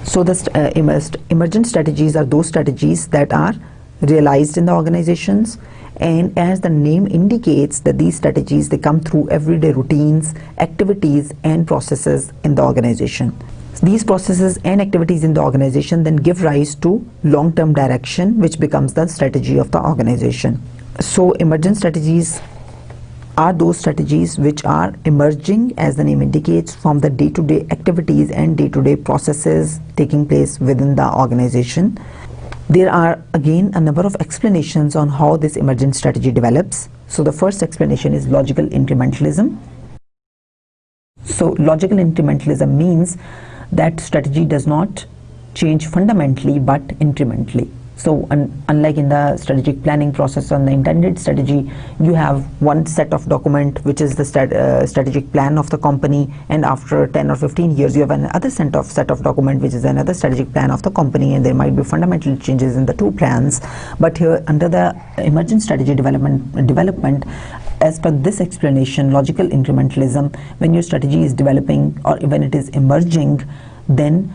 So the emergent strategies are those strategies that are realized in the organizations, and as the name indicates, that these strategies, they come through everyday routines, activities and processes in the organization. These processes and activities in the organization then give rise to long-term direction, which becomes the strategy of the organization. So emergent strategies are those strategies which are emerging, as the name indicates, from the day-to-day activities and day-to-day processes taking place within the organization. There are again a number of explanations on how this emergent strategy develops. So the first explanation is logical incrementalism. So logical incrementalism means that strategy does not change fundamentally but incrementally. So unlike in the strategic planning process on the intended strategy, you have one set of document which is the strategic plan of the company, and after 10 or 15 years you have another set of document which is another strategic plan of the company, and there might be fundamental changes in the two plans. But here under the emergent strategy development, as per this explanation, logical incrementalism, when your strategy is developing or when it is emerging, then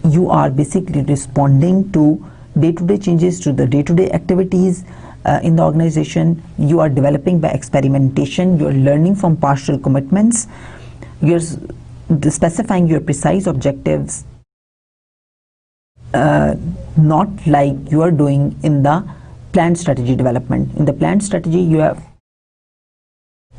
you are basically responding to day-to-day changes, to the day-to-day activities in the organization. You are developing by experimentation, you are learning from partial commitments, you are specifying your precise objectives, not like you are doing in the planned strategy development. In the planned strategy, you have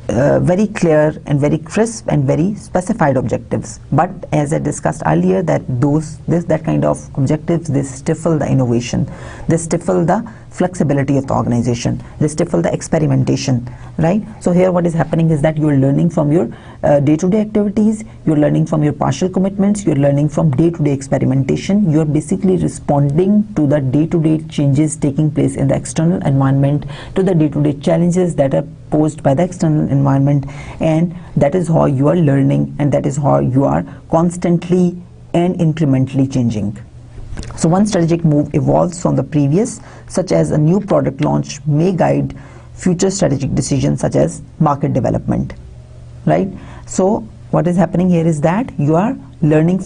very clear and very crisp and very specified objectives, but as I discussed earlier, that that kind of objectives, they stifle the innovation, they stifle the flexibility of the organization, they stifle the experimentation, right? So here what is happening is that you are learning from your day-to-day activities, you are learning from your partial commitments, you are learning from day-to-day experimentation, you are basically responding to the day-to-day changes taking place in the external environment, to the day-to-day challenges that are exposed by the external environment, and that is how you are learning, and that is how you are constantly and incrementally changing. So one strategic move evolves from the previous, such as a new product launch may guide future strategic decisions such as market development, right? So what is happening here is that you are learning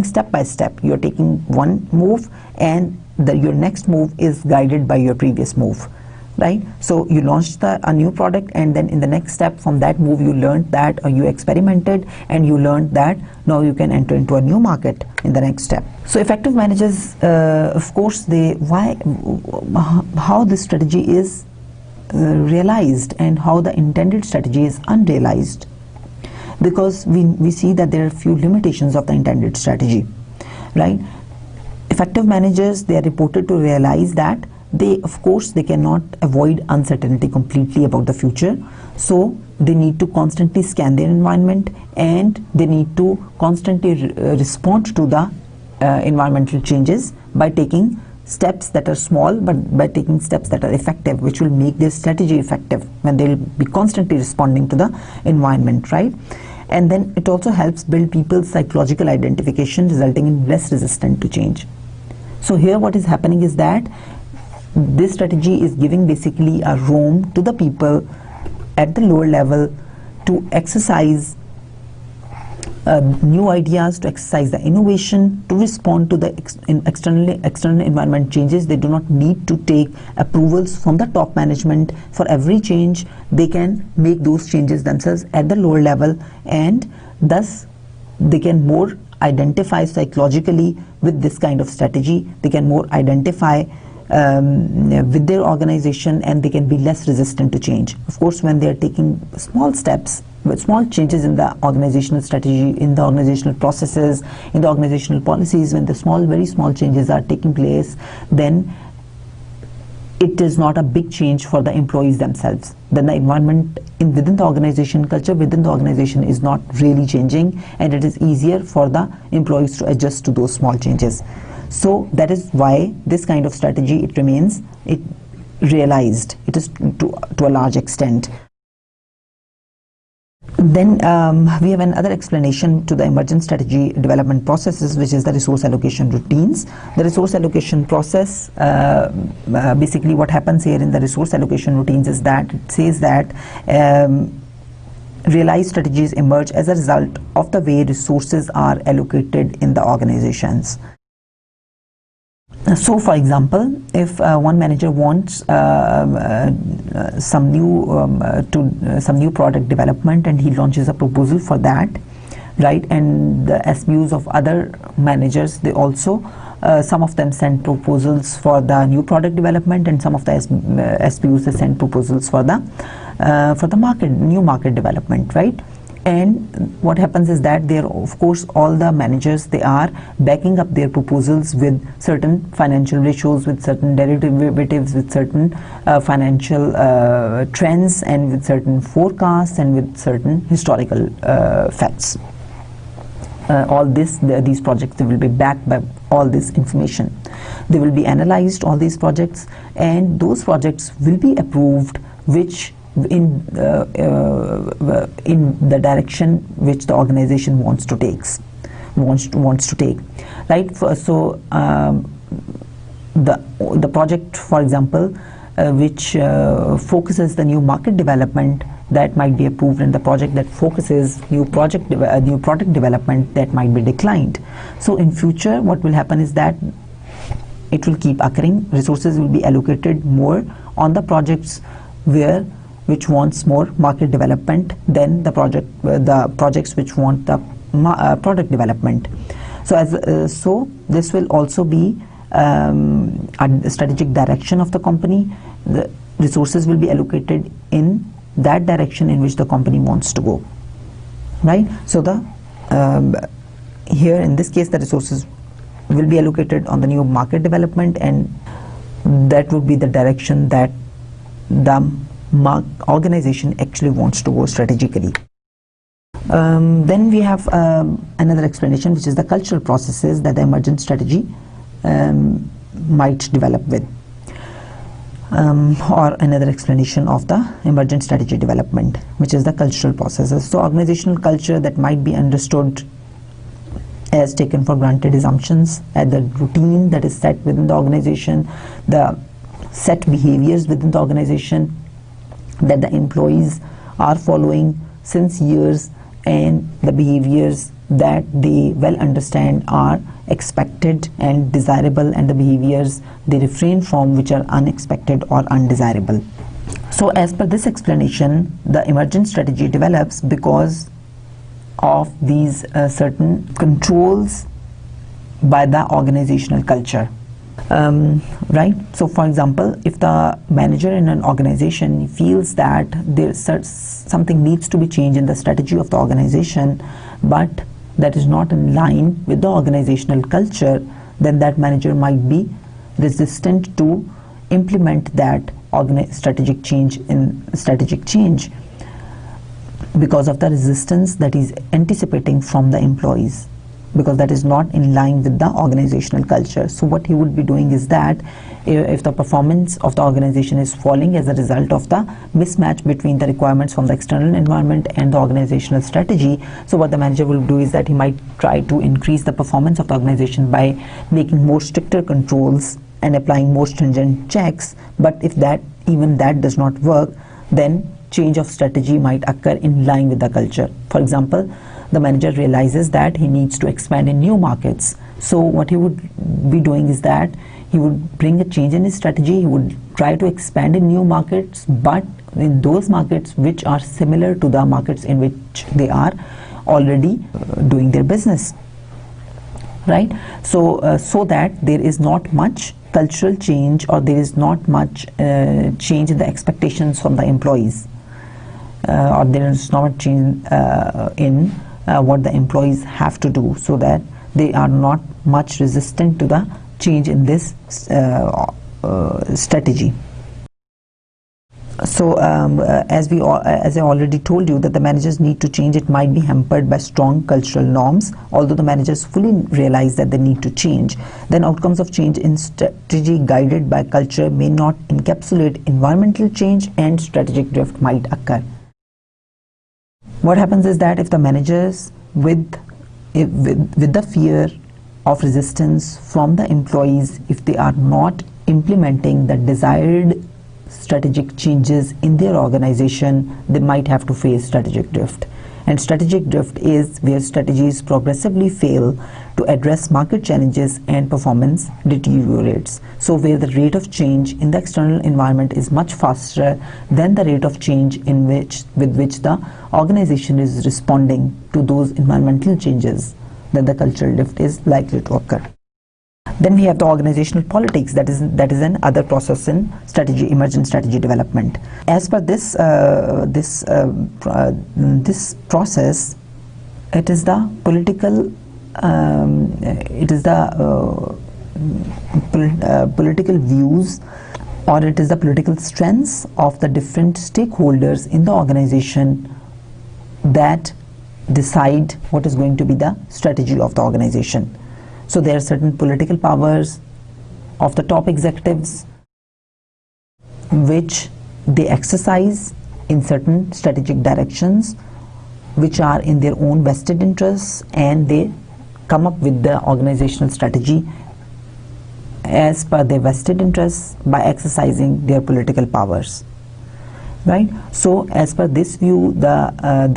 step by step. You are taking one move, and your next move is guided by your previous move, right? So you launched a new product, and then in the next step from that move you learned that, or you experimented and you learned that now you can enter into a new market in the next step. So effective managers, of course, how this strategy is realized and how the intended strategy is unrealized, because we see that there are few limitations of the intended strategy, right? Effective managers, they are reported to realize that of course they cannot avoid uncertainty completely about the future, so they need to constantly scan their environment, and they need to constantly respond to the environmental changes by taking steps that are small, but by taking steps that are effective, which will make their strategy effective when they will be constantly responding to the environment, right? And then it also helps build people's psychological identification, resulting in less resistant to change. So here what is happening is that this strategy is giving basically a room to the people at the lower level to exercise new ideas, to exercise the innovation, to respond to the external environment changes. They do not need to take approvals from the top management for every change. They can make those changes themselves at the lower level, and thus they can more identify psychologically with this kind of strategy. They can more identify with their organization, and they can be less resistant to change. Of course, when they are taking small steps, with small changes in the organizational strategy, in the organizational processes, in the organizational policies, when the very small changes are taking place, then it is not a big change for the employees themselves. Then the environment within the organization, culture within the organization is not really changing, and it is easier for the employees to adjust to those small changes. So that is why this kind of strategy, it remains realized. It is to a large extent. Then we have another explanation to the emergent strategy development processes, which is the resource allocation routines. The resource allocation process, basically what happens here in the resource allocation routines is that it says that realized strategies emerge as a result of the way resources are allocated in the organizations. So, for example, if one manager wants some new product development, and he launches a proposal for that, right? And the SBUs of other managers, they also some of them send proposals for the new product development, and some of the SBUs, they send proposals for the new market development, right? And what happens is that there, of course, all the managers, they are backing up their proposals with certain financial ratios, with certain derivatives, with certain financial trends, and with certain forecasts, and with certain historical facts. All these projects, they will be backed by all this information. They will be analyzed, all these projects, and those projects will be approved, which in the direction which the organization wants to take, right? So the project, for example, which focuses the new market development, that might be approved, and the project that focuses new product development, that might be declined. So in future, what will happen is that it will keep occurring. Resources will be allocated more on the projects which wants more market development than the projects which want the product development. So so this will also be a strategic direction of the company. The resources will be allocated in that direction in which the company wants to go, right? So here in this case, the resources will be allocated on the new market development, and that would be the direction that the organization actually wants to go strategically. Then we have another explanation, which is the cultural processes that the emergent strategy might develop with. or another explanation of the emergent strategy development, which is the cultural processes. So organizational culture that might be understood as taken for granted assumptions, at the routine that is set within the organization, the set behaviors within the organization that the employees are following since years, and the behaviors that they well understand are expected and desirable, and the behaviors they refrain from which are unexpected or undesirable. So as per this explanation, the emergent strategy develops because of these certain controls by the organizational culture. Right? So for example, if the manager in an organization feels that something needs to be changed in the strategy of the organization, but that is not in line with the organizational culture, then that manager might be resistant to implement that strategic change because of the resistance that is anticipating from the employees, because that is not in line with the organizational culture. So what he would be doing is that if the performance of the organization is falling as a result of the mismatch between the requirements from the external environment and the organizational strategy, so what the manager will do is that he might try to increase the performance of the organization by making more stricter controls and applying more stringent checks. But if even that does not work, then change of strategy might occur in line with the culture. For example, the manager realizes that he needs to expand in new markets. So what he would be doing is that he would bring a change in his strategy. He would try to expand in new markets, but in those markets which are similar to the markets in which they are already doing their business. Right? So, so that there is not much cultural change, or there is not much change in the expectations from the employees, or there is not change in what the employees have to do, so that they are not much resistant to the change in this strategy. So as I already told you that the managers need to change, it might be hampered by strong cultural norms. Although the managers fully realize that they need to change, then outcomes of change in strategy guided by culture may not encapsulate environmental change, and strategic drift might occur. What happens is that if the managers with the fear of resistance from the employees, if they are not implementing the desired strategic changes in their organization, they might have to face strategic drift. And strategic drift is where strategies progressively fail to address market challenges and performance deteriorates. So where the rate of change in the external environment is much faster than the rate of change with which the organization is responding to those environmental changes, then the cultural drift is likely to occur. Then we have the organizational politics, that is another process in emergent strategy development. As per this process, it is the political political views, or it is the political strengths of the different stakeholders in the organization that decide what is going to be the strategy of the organization. So there are certain political powers of the top executives which they exercise in certain strategic directions which are in their own vested interests, and they come up with the organizational strategy as per their vested interests by exercising their political powers. Right. So as per this view, there are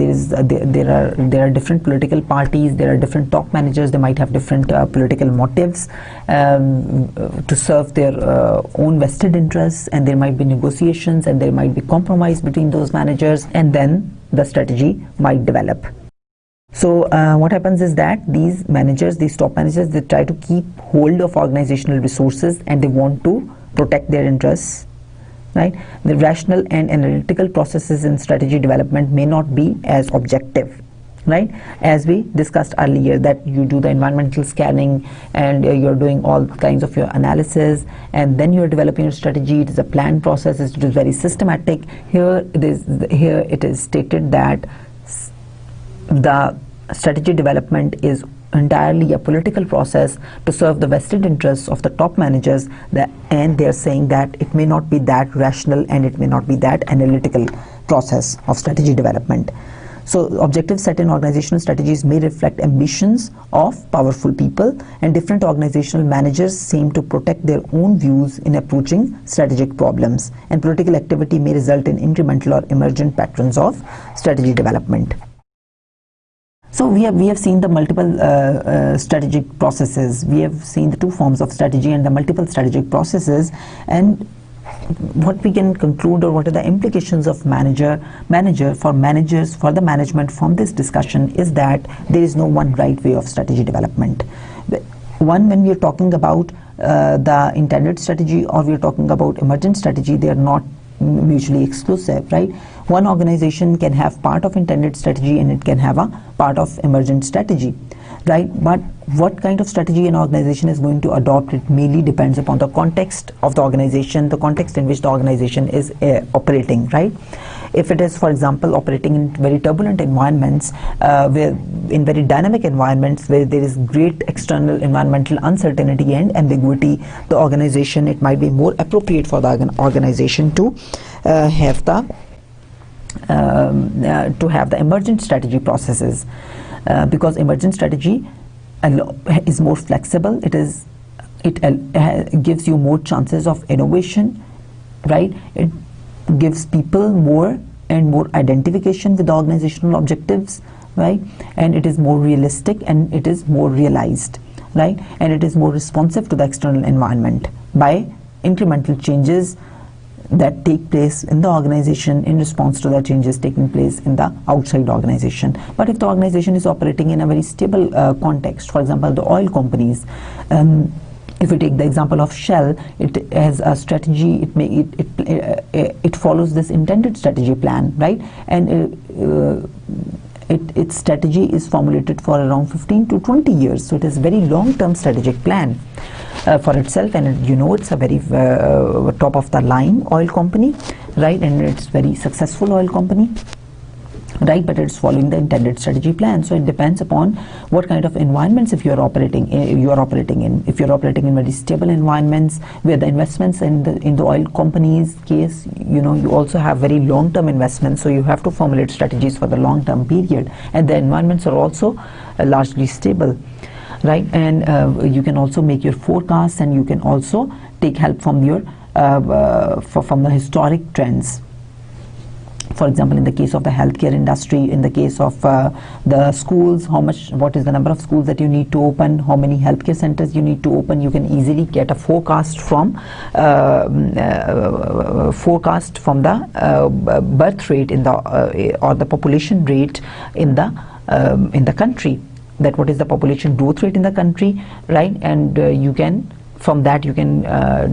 different political parties, there are different top managers. They might have different political motives to serve their own vested interests, and there might be negotiations and there might be compromise between those managers, and then the strategy might develop. So what happens is that these top managers, they try to keep hold of organizational resources and they want to protect their interests. Right? The rational and analytical processes in strategy development may not be as objective. Right? As we discussed earlier, that you do the environmental scanning and you're doing all kinds of your analysis, and then you're developing your strategy. It is a planned process. It is very systematic. Here it is stated that the strategy development is entirely a political process to serve the vested interests of the top managers, and they're saying that it may not be that rational and it may not be that analytical process of strategy development. So objectives set in organizational strategies may reflect ambitions of powerful people, and different organizational managers seem to protect their own views in approaching strategic problems, and political activity may result in incremental or emergent patterns of strategy development. So we have seen the multiple strategic processes. We have seen the two forms of strategy and the multiple strategic processes, and what we can conclude, or what are the implications of manager for the management from this discussion, is that there is no one right way of strategy development. One, when we are talking about the intended strategy or we are talking about emergent strategy, they are not mutually exclusive, right? One organization can have part of intended strategy and it can have a part of emergent strategy, right? But what kind of strategy an organization is going to adopt, it mainly depends upon the context of the organization, the context in which the organization is operating, right? If it is, for example, operating in very turbulent environments, in very dynamic environments where there is great external environmental uncertainty and ambiguity, the organization, it might be more appropriate for the organization to have the emergent strategy processes, because emergent strategy is more flexible. It gives you more chances of innovation, right? It gives people more and more identification with the organizational objectives, right? And it is more realistic and it is more realized, right? And it is more responsive to the external environment by incremental changes that take place in the organization in response to the changes taking place in the outside organization. But if the organization is operating in a very stable context, for example, the oil companies, if we take the example of Shell, it has a strategy. It follows this intended strategy plan, right? And its strategy is formulated for around 15 to 20 years. So it is a very long-term strategic plan for itself, and it's a very top of the line oil company, right? And it's very successful oil company, right? But it's following the intended strategy plan. So it depends upon what kind of environments if you are operating in. If you're operating in very stable environments where the investments in the oil companies case, you also have very long-term investments, so you have to formulate strategies for the long-term period, and the environments are also largely stable, right? And you can also make your forecasts, and you can also take help from your from the historic trends. For example, in the case of the healthcare industry, in the case of the schools, what is the number of schools that you need to open, how many healthcare centers you need to open, you can easily get a forecast from the birth rate in the or the population rate in the country. That what is the population growth rate in the country, right? And you can, from that you can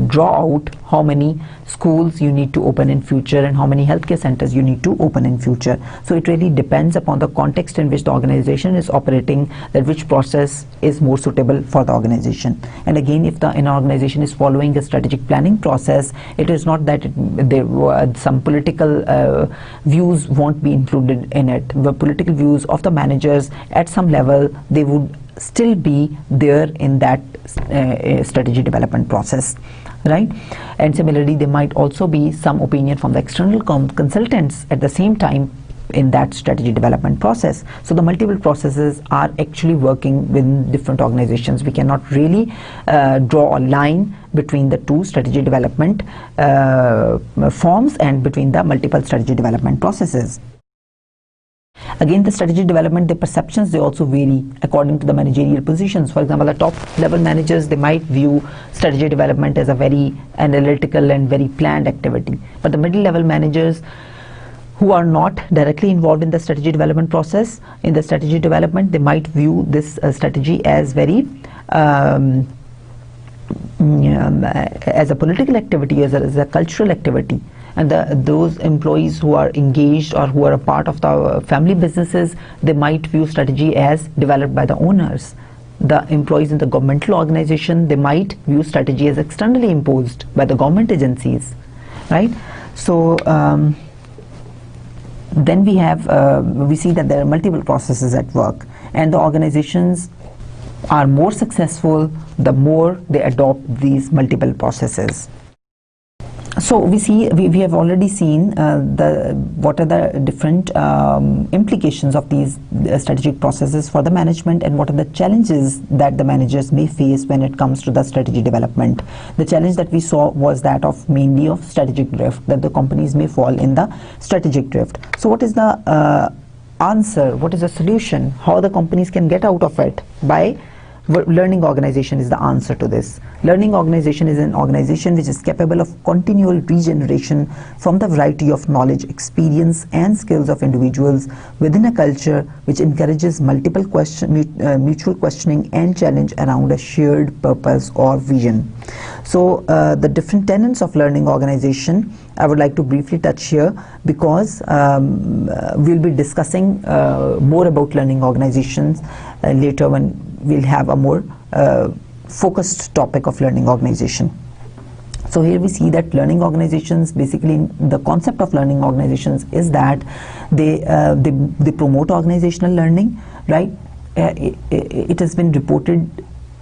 draw out how many schools you need to open in future and how many healthcare centers you need to open in future. So it really depends upon the context in which the organization is operating, that which process is more suitable for the organization. And again, if an organization is following a strategic planning process, it is not that some political views won't be included in it. The political views of the managers at some level, they would still be there in that strategy development process, right? And similarly, there might also be some opinion from the external consultants at the same time in that strategy development process. So the multiple processes are actually working within different organizations. We cannot really draw a line between the two strategy development forms and between the multiple strategy development processes. Again, the strategy development, the perceptions, they also vary according to the managerial positions. For example, the top level managers, they might view strategy development as a very analytical and very planned activity. But the middle level managers who are not directly involved in the strategy development process, in the strategy development, they might view this strategy as very as a political activity, as a cultural activity. And those employees who are engaged or who are a part of the family businesses, they might view strategy as developed by the owners. The employees in the governmental organization, they might view strategy as externally imposed by the government agencies, right? So then we see that there are multiple processes at work, and the organizations are more successful the more they adopt these multiple processes. So we have already seen what are the different implications of these strategic processes for the management, and what are the challenges that the managers may face when it comes to the strategy development. The challenge that we saw was that of mainly of strategic drift, that the companies may fall in the strategic drift. So what is the answer? What is the solution? How the companies can get out of it? By learning organization is the answer to this. Learning organization is an organization which is capable of continual regeneration from the variety of knowledge, experience and skills of individuals within a culture which encourages multiple mutual questioning and challenge around a shared purpose or vision. So the different tenets of learning organization I would like to briefly touch here, because we'll be discussing more about learning organizations later when we'll have a more focused topic of learning organization. So here we see that learning organizations, basically the concept of learning organizations is that they promote organizational learning, right? It has been reported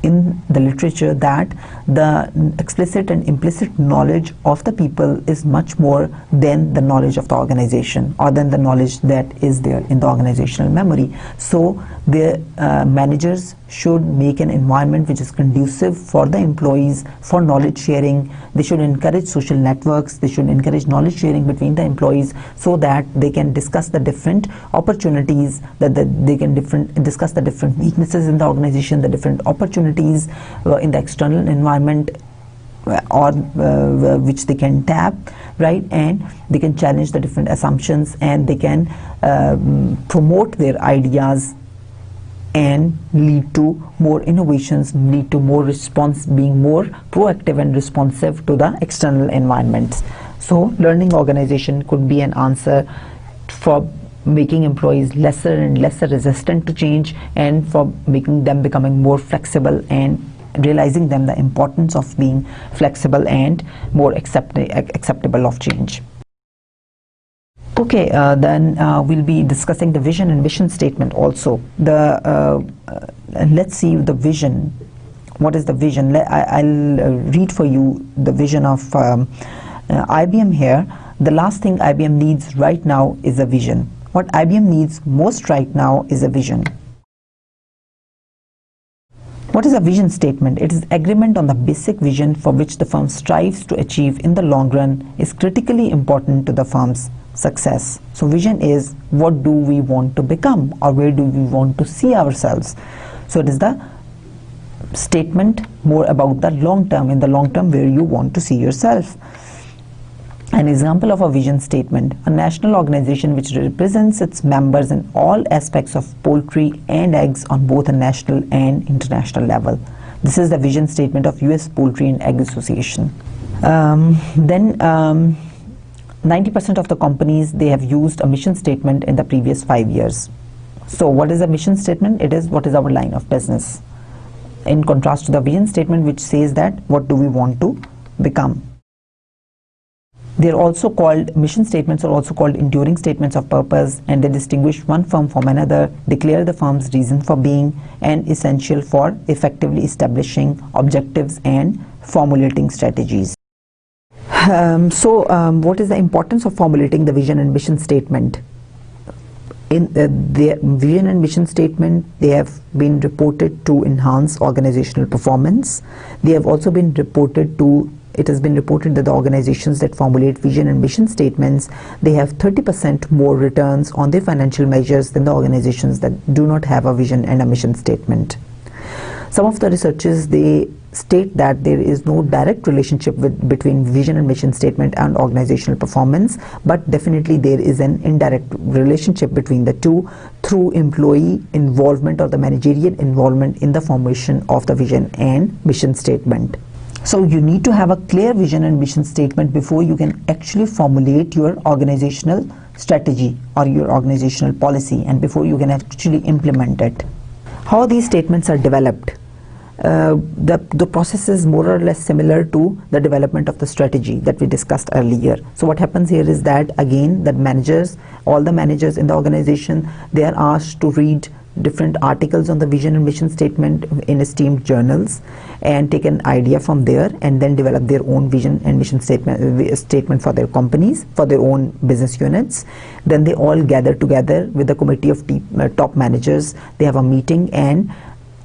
in the literature that the explicit and implicit knowledge of the people is much more than the knowledge of the organization, or than the knowledge that is there in the organizational memory. So the managers should make an environment which is conducive for the employees for knowledge sharing. They should encourage social networks, they should encourage knowledge sharing between the employees, so that they can discuss the different opportunities, that they can discuss the different weaknesses in the organization, the different opportunities in the external environment, or which they can tap, right? And they can challenge the different assumptions, and they can promote their ideas and lead to more innovations, lead to more response, being more proactive and responsive to the external environments. So learning organization could be an answer for making employees lesser and lesser resistant to change, and for making them becoming more flexible and realizing them the importance of being flexible and more acceptable of change. Okay, then we'll be discussing the vision and mission statement also. Let's see the vision. What is the vision? I'll read for you the vision of IBM here. The last thing IBM needs right now is a vision. What IBM needs most right now is a vision. What is a vision statement? It is agreement on the basic vision for which the firm strives to achieve in the long run is critically important to the firm's success. So vision is, what do we want to become, or where do we want to see ourselves? So it is the statement more about the long term, in the long term where you want to see yourself. An example of a vision statement: a national organization which represents its members in all aspects of poultry and eggs on both a national and international level. This is the vision statement of US Poultry and Egg Association. 90% of the companies, they have used a mission statement in the previous 5 years. So what is a mission statement? It is what is our line of business, in contrast to the vision statement, which says that what do we want to become. They're also called, mission statements are also called enduring statements of purpose, and they distinguish one firm from another, declare the firm's reason for being, and essential for effectively establishing objectives and formulating strategies. What is the importance of formulating the vision and mission statement? In the vision and mission statement, they have been reported to enhance organizational performance. They have also been reported to, it has been reported that the organizations that formulate vision and mission statements, they have 30% more returns on their financial measures than the organizations that do not have a vision and a mission statement. Some of the researchers, they state that there is no direct relationship between vision and mission statement and organizational performance, but definitely there is an indirect relationship between the two through employee involvement or the managerial involvement in the formation of the vision and mission statement. So you need to have a clear vision and mission statement before you can actually formulate your organizational strategy or your organizational policy, and before you can actually implement it. How these statements are developed? The process is more or less similar to the development of the strategy that we discussed earlier. So what happens here is that, again, the managers, all the managers in the organization, they are asked to read different articles on the vision and mission statement in esteemed journals and take an idea from there and then develop their own vision and mission statement for their companies, for their own business units. Then they all gather together with the committee of top managers. They have a meeting, and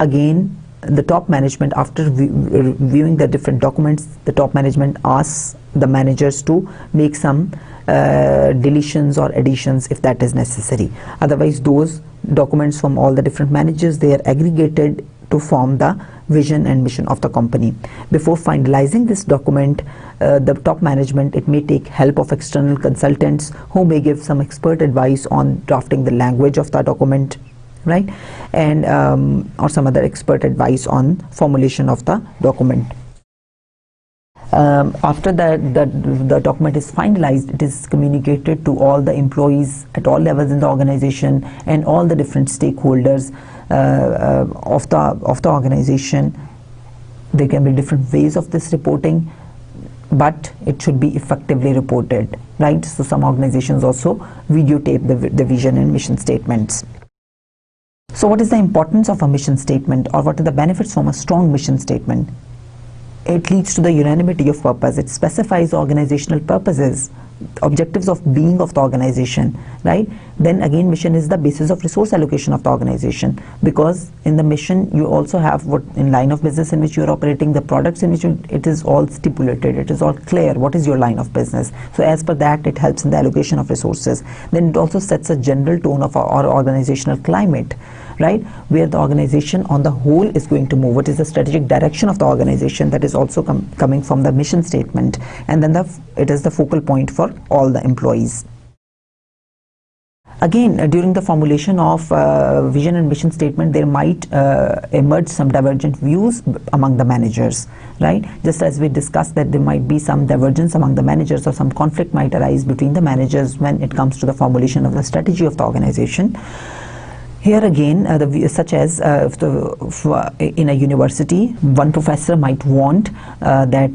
again the top management, after reviewing the different documents, the top management asks the managers to make some deletions or additions if that is necessary. Otherwise, those documents from all the different managers, they are aggregated to form the vision and mission of the company. Before finalizing this document, the top management, it may take help of external consultants who may give some expert advice on drafting the language of the document, right, and or some other expert advice on formulation of the document. After the document is finalized, it is communicated to all the employees at all levels in the organization and all the different stakeholders of the organization. There can be different ways of this reporting, but it should be effectively reported, right? So some organizations also videotape the vision and mission statements. So what is the importance of a mission statement, or what are the benefits from a strong mission statement? It leads to the unanimity of purpose. It specifies organizational purposes, objectives of being of the organization, right? Then again, mission is the basis of resource allocation of the organization, because in the mission you also have what in line of business in which you are operating, the products in which it is all stipulated, it is all clear what is your line of business. So as per that, it helps in the allocation of resources. Then it also sets a general tone of our organizational climate, right, where the organization on the whole is going to move. What is the strategic direction of the organization, that is also coming from the mission statement, and then it is the focal point for all the employees. Again, during the formulation of vision and mission statement, there might emerge some divergent views among the managers, right? Just as we discussed that there might be some divergence among the managers, or some conflict might arise between the managers when it comes to the formulation of the strategy of the organization. Here again, such as in a university, one professor might want that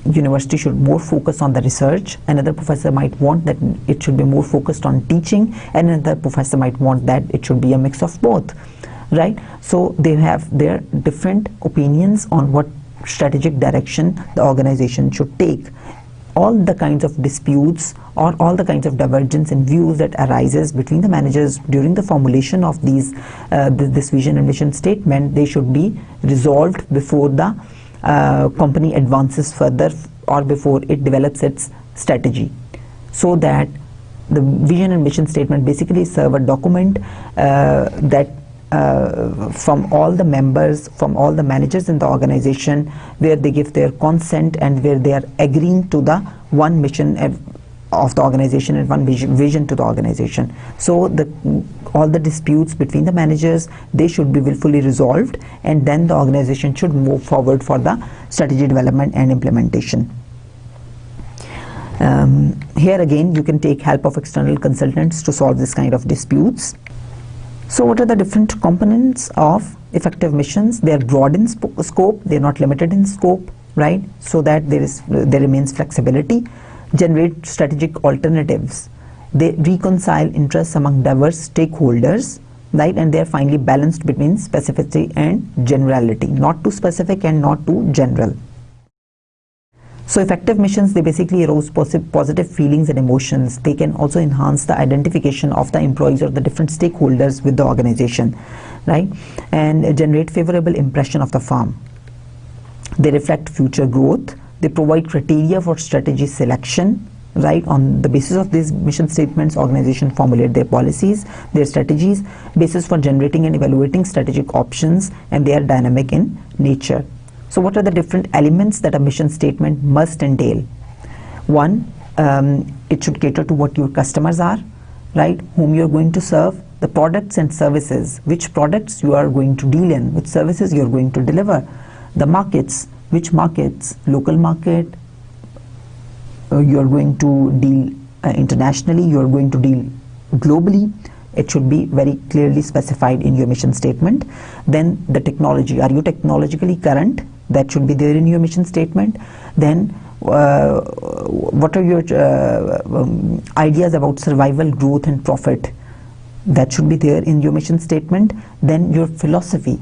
university should more focus on the research, another professor might want that it should be more focused on teaching, and another professor might want that it should be a mix of both, right? So they have their different opinions on what strategic direction the organization should take. All the kinds of disputes or all the kinds of divergence in views that arises between the managers during the formulation of these this vision and mission statement, they should be resolved before the company advances further, or before it develops its strategy, so that the vision and mission statement basically serve a document that from all the members, from all the managers in the organization, where they give their consent and where they are agreeing to the one mission of the organization and one vision to the organization. So all the disputes between the managers, they should be willfully resolved, and then the organization should move forward for the strategy development and implementation. Here again, you can take help of external consultants to solve this kind of disputes. So what are the different components of effective missions? They are broad in scope, they are not limited in scope, right? So that there remains flexibility. Generate strategic alternatives. They reconcile interests among diverse stakeholders, right? And they are finally balanced between specificity and generality, not too specific and not too general. So effective missions, they basically arouse positive feelings and emotions. They can also enhance the identification of the employees or the different stakeholders with the organization, right? And generate favorable impression of the firm. They reflect future growth. They provide criteria for strategy selection, right? On the basis of these mission statements, organization formulate their policies, their strategies, basis for generating and evaluating strategic options, and they are dynamic in nature. So what are the different elements that a mission statement must entail? One, it should cater to what your customers are, right? Whom you are going to serve, the products and services, which products you are going to deal in, which services you are going to deliver, the markets, which markets, local market, you are going to deal internationally, you are going to deal globally. It should be very clearly specified in your mission statement. Then the technology, are you technologically current? That should be there in your mission statement. Then what are your ideas about survival, growth and profit? that should be there in your mission statement. Then your philosophy,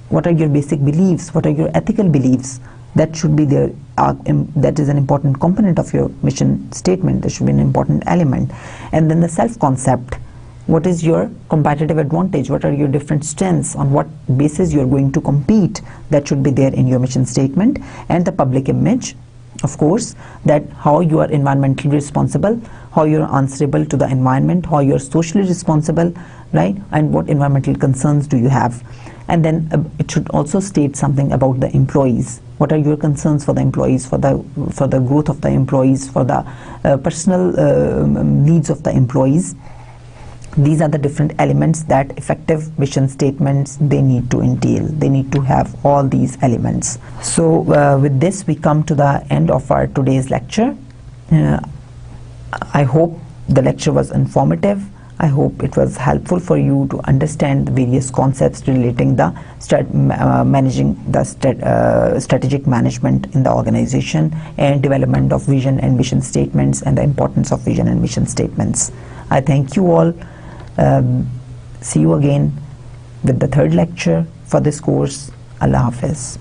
what are your basic beliefs, what are your ethical beliefs, that should be there. That is an important component of your mission statement. That should be an important element. And then the self-concept, what is your competitive advantage, what are your different strengths, on what basis you are going to compete, that should be there in your mission statement. And the public image, of course, that how you are environmentally responsible, how you are answerable to the environment, how you are socially responsible, right, and what environmental concerns do you have. And then it should also state something about the employees. What are your concerns for the employees, for the growth of the employees, for the personal needs of the employees. These are the different elements that effective mission statements, they need to entail. They need to have all these elements. So with this, we come to the end of our today's lecture. I hope the lecture was informative. I hope it was helpful for you to understand the various concepts relating the managing the strategic management in the organization, and development of vision and mission statements, and the importance of vision and mission statements. I thank you all. See you again with the third lecture for this course. Allah Hafiz.